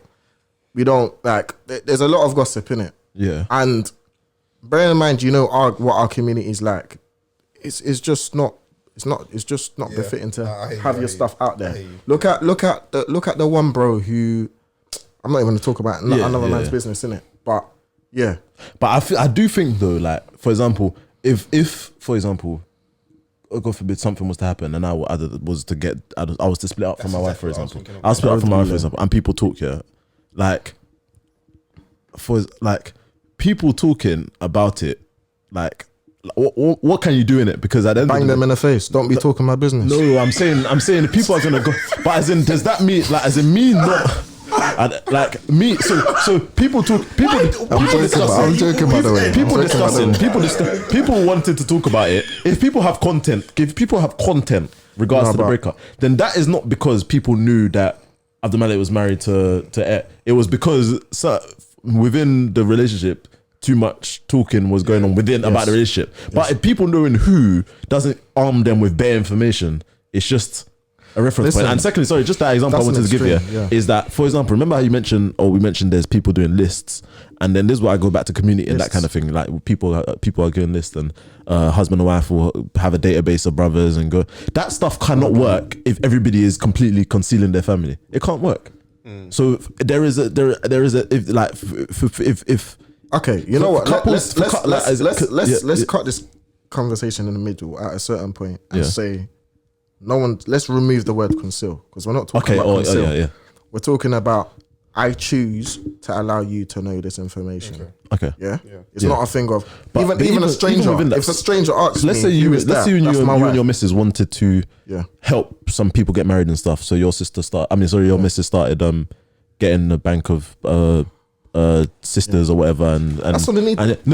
like. There's a lot of gossip in it. Yeah. And bearing in mind, what our community is like. It's just not befitting to I hear you, have I your hear stuff you. out I there. hear you. Look at the one bro who I'm not even going to talk about another man's yeah. business, innit? But yeah. But I do think though, like for example, if for example, God forbid something was to happen and I was to split up from my wife, for exactly what I was example, thinking of. I'll split up from my wife, for example, and people talk here, like people talking about it, like what can you do in it? Because at the end Bang of the them in the face. Don't be talking my business. No, I'm saying people are gonna go, but as in, does that mean like as in me not? Like me, so people talk. I'm joking, by the way. People wanted to talk about it. If people have content regards to the breakup, then that is not because people knew that Abdul Malik was married to it was because within the relationship too much talking was going on within about the relationship. But if people knowing who doesn't arm them with bare information, it's just a reference point. And secondly, sorry, just that example I wanted to give you is that, for example, remember how we mentioned there's people doing lists, and then this is why I go back to community and that kind of thing. Like people are doing lists, and husband and wife will have a database of brothers and go. That stuff cannot work if everybody is completely concealing their family. It can't work. So if okay, you know what? Couples, Let's cut this conversation in the middle at a certain point and say, let's remove the word conceal, because we're not talking about conceal. We're talking about I choose to allow you to know this information. Okay. Yeah. It's not a thing of But even a stranger. If a stranger asks let's me, say you and your missus wanted to help some people get married and stuff. So your missus started getting a bank of sisters or whatever, and that's what they need. But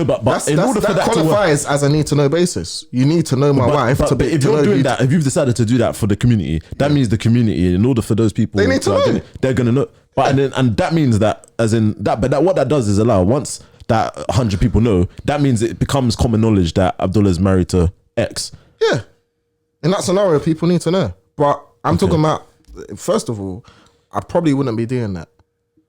in order for that qualifies to work, as a need to know basis. You need to know my wife but if you're doing that, if you've decided to do that for the community, that means the community, in order for those people, they need to know. They're gonna know. But and that means that, as in that, but that what that does is allow, once that 100 people know, that means it becomes common knowledge that Abdullah is married to X. Yeah, in that scenario, people need to know. But I'm talking about, first of all, I probably wouldn't be doing that.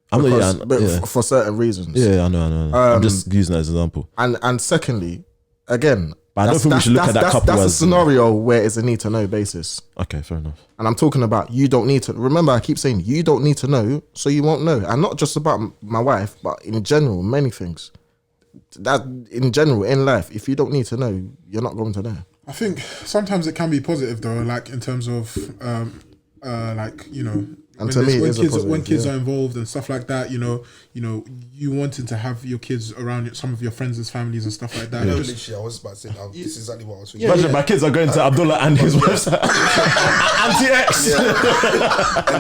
For certain reasons. Yeah, I know. I'm just using that as an example. And secondly, again, but I don't think we should look at that couple that's as a scenario where it's a need to know basis. Okay, fair enough. And I'm talking about, you don't need to. Remember, I keep saying you don't need to know, so you won't know. And not just about my wife, but in general, many things. That in general, in life, if you don't need to know, you're not going to know. I think sometimes it can be positive though, like in terms of like, you know, and to me, it is a positive, when kids are involved and stuff like that, you know, you wanting to have your kids around some of your friends' families and stuff like that. No, literally, I was about to say that. This is exactly what I was thinking. Imagine my kids are going to Abdullah and his website. Anti-X.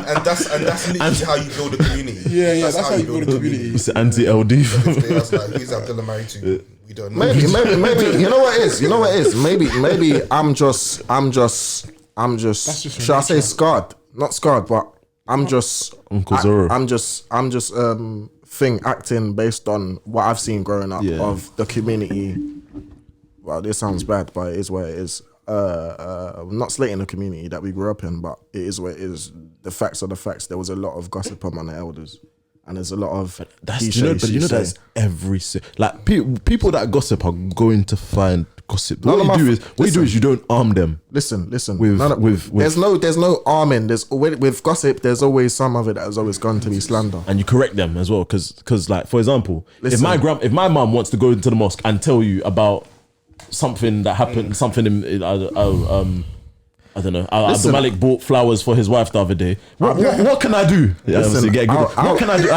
And that's literally how you build a community. That's how you build a community. It's anti-LD. That's like, who's Abdullah married to? We don't know. Maybe. You know what it is? Maybe I'm just. Should I say scarred? Not scarred, but I'm just. Uncle Zoro. I'm just acting based on what I've seen growing up of the community. Well, this sounds bad, but it is what it is. Not slating the community that we grew up in, but it is what it is. The facts are the facts. There was a lot of gossip among the elders, and there's a lot of. That's every like people that gossip are going to find gossip. What you do is you don't arm them. Listen. With there's no arming. With gossip, there's always some of it that is always going to be slander, and you correct them as well. Because like, for example, if my mum wants to go into the mosque and tell you about something that happened, something in I don't know. Abdul Malik bought flowers for his wife the other day. What can I do? What can I do?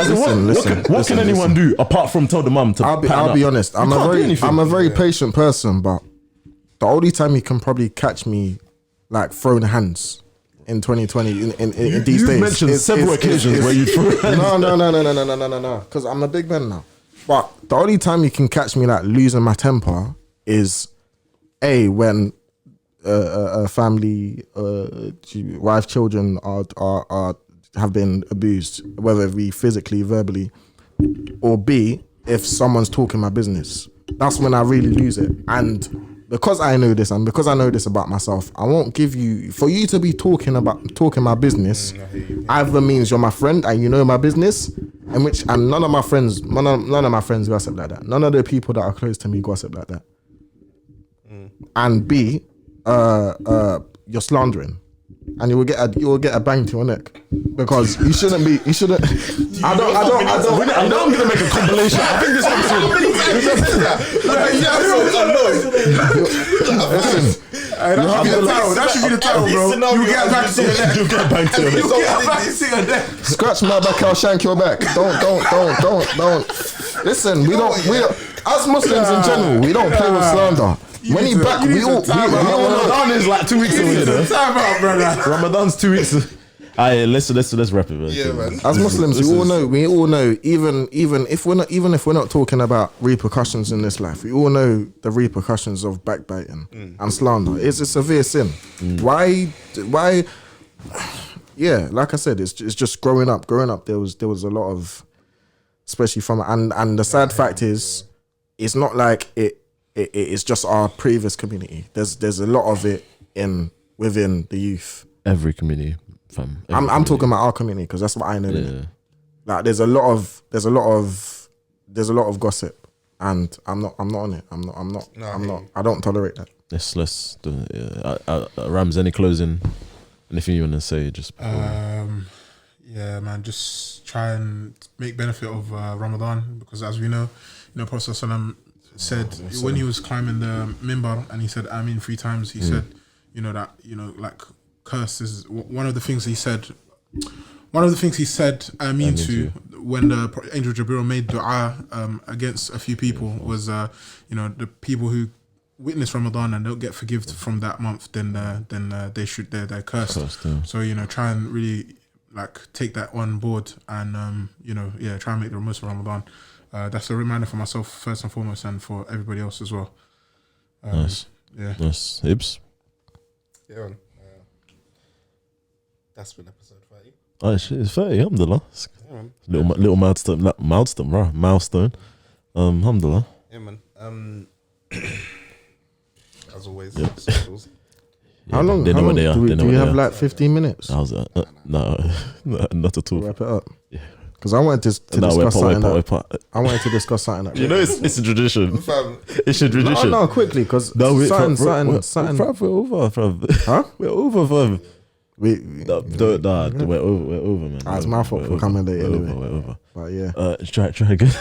What can anyone do apart from tell the mum to? I'll be honest. I'm a very patient person, but the only time you can probably catch me like throwing hands in 2020 in these days. You've mentioned several occasions where you threw hands. No. Because I'm a big man now. But the only time you can catch me like losing my temper is when a family, wife, children are have been abused, whether it be physically, verbally, or B, if someone's talking my business. That's when I really lose it. And because I know this and because I know this about myself, I won't give you, for you to be talking my business, either means you're my friend and you know my business, and none of my friends gossip like that. None of the people that are close to me gossip like that. And B, you're slandering. And you will get a bang to your neck because you shouldn't. I know I'm gonna make a compilation. I think this episode. That should be the title, bro. You get a bang to your neck. You get a bang to your neck. Scratch my back, I'll shank your back. Don't. Listen, we don't. As Muslims in general, we don't play with slander. When he back, we all Ramadan is like 2 weeks away. Time out, brother. Ramadan's 2 weeks. Alright, let's wrap it, man. Yeah, man. As Muslims, we all know. Even if we're not talking about repercussions in this life, we all know the repercussions of backbiting and slander. It's a severe sin. Why? Yeah, like I said, it's just growing up. There was a lot of, especially from and the sad fact is, it's not like it's just our previous community. There's a lot of it within the youth. Every community, fam. I'm talking about our community because that's what I know. Yeah. Like there's a lot of gossip, and I'm not on it. I'm not. I don't tolerate that. Let's do it. Yeah. Rams, anything you want to say? Just yeah, man. Just try and make benefit of Ramadan because, as we know, Prophet ﷺ said when he was climbing the minbar and he said Ameen 3 times. He said, like curse is one of the things he said. One of the things he said Ameen to when the angel Jibril made dua against a few people was the people who witness Ramadan and don't get forgiven from that month, then they're cursed. So try and really like take that on board and try and make the most of Ramadan. That's a reminder for myself first and foremost, and for everybody else as well. Nice. Yeah. Nice. Ibs. Yeah, man. That's been episode 30. Oh shit, it's 30. Alhamdulillah. Yeah, man. Little milestone. Alhamdulillah. Yeah, man. As always. Yeah. Socials. How long? They know what they are. Do we have like 15 minutes? How's that? No, not at all. Wrap it up. Yeah. Because I wanted to discuss something. I wanted to discuss something. You know, it's a tradition. It's a tradition. No, quickly, because something. We're over, fam. Huh? We're over, fam. We're over, man. It's my fault for coming late anyway. We're over. But yeah. Try again.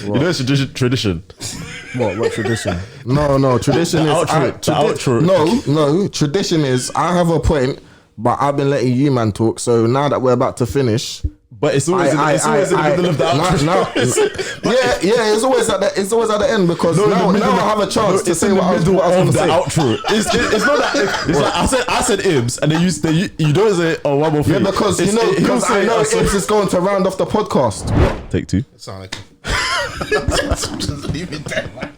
You know, it's a tradition. What tradition? No, tradition is outro. No, tradition is I have a point, but I've been letting you man talk. So now that we're about to finish, but it's always in the middle of the outro. It's always at the end because now I have a chance to say what I was going to say. Outro. It's not that. It's like I said Ibs, and then you don't say one more thing. Yeah, because I know Ibs is going to round off the podcast. Take 2. Sound like just leave it there, man.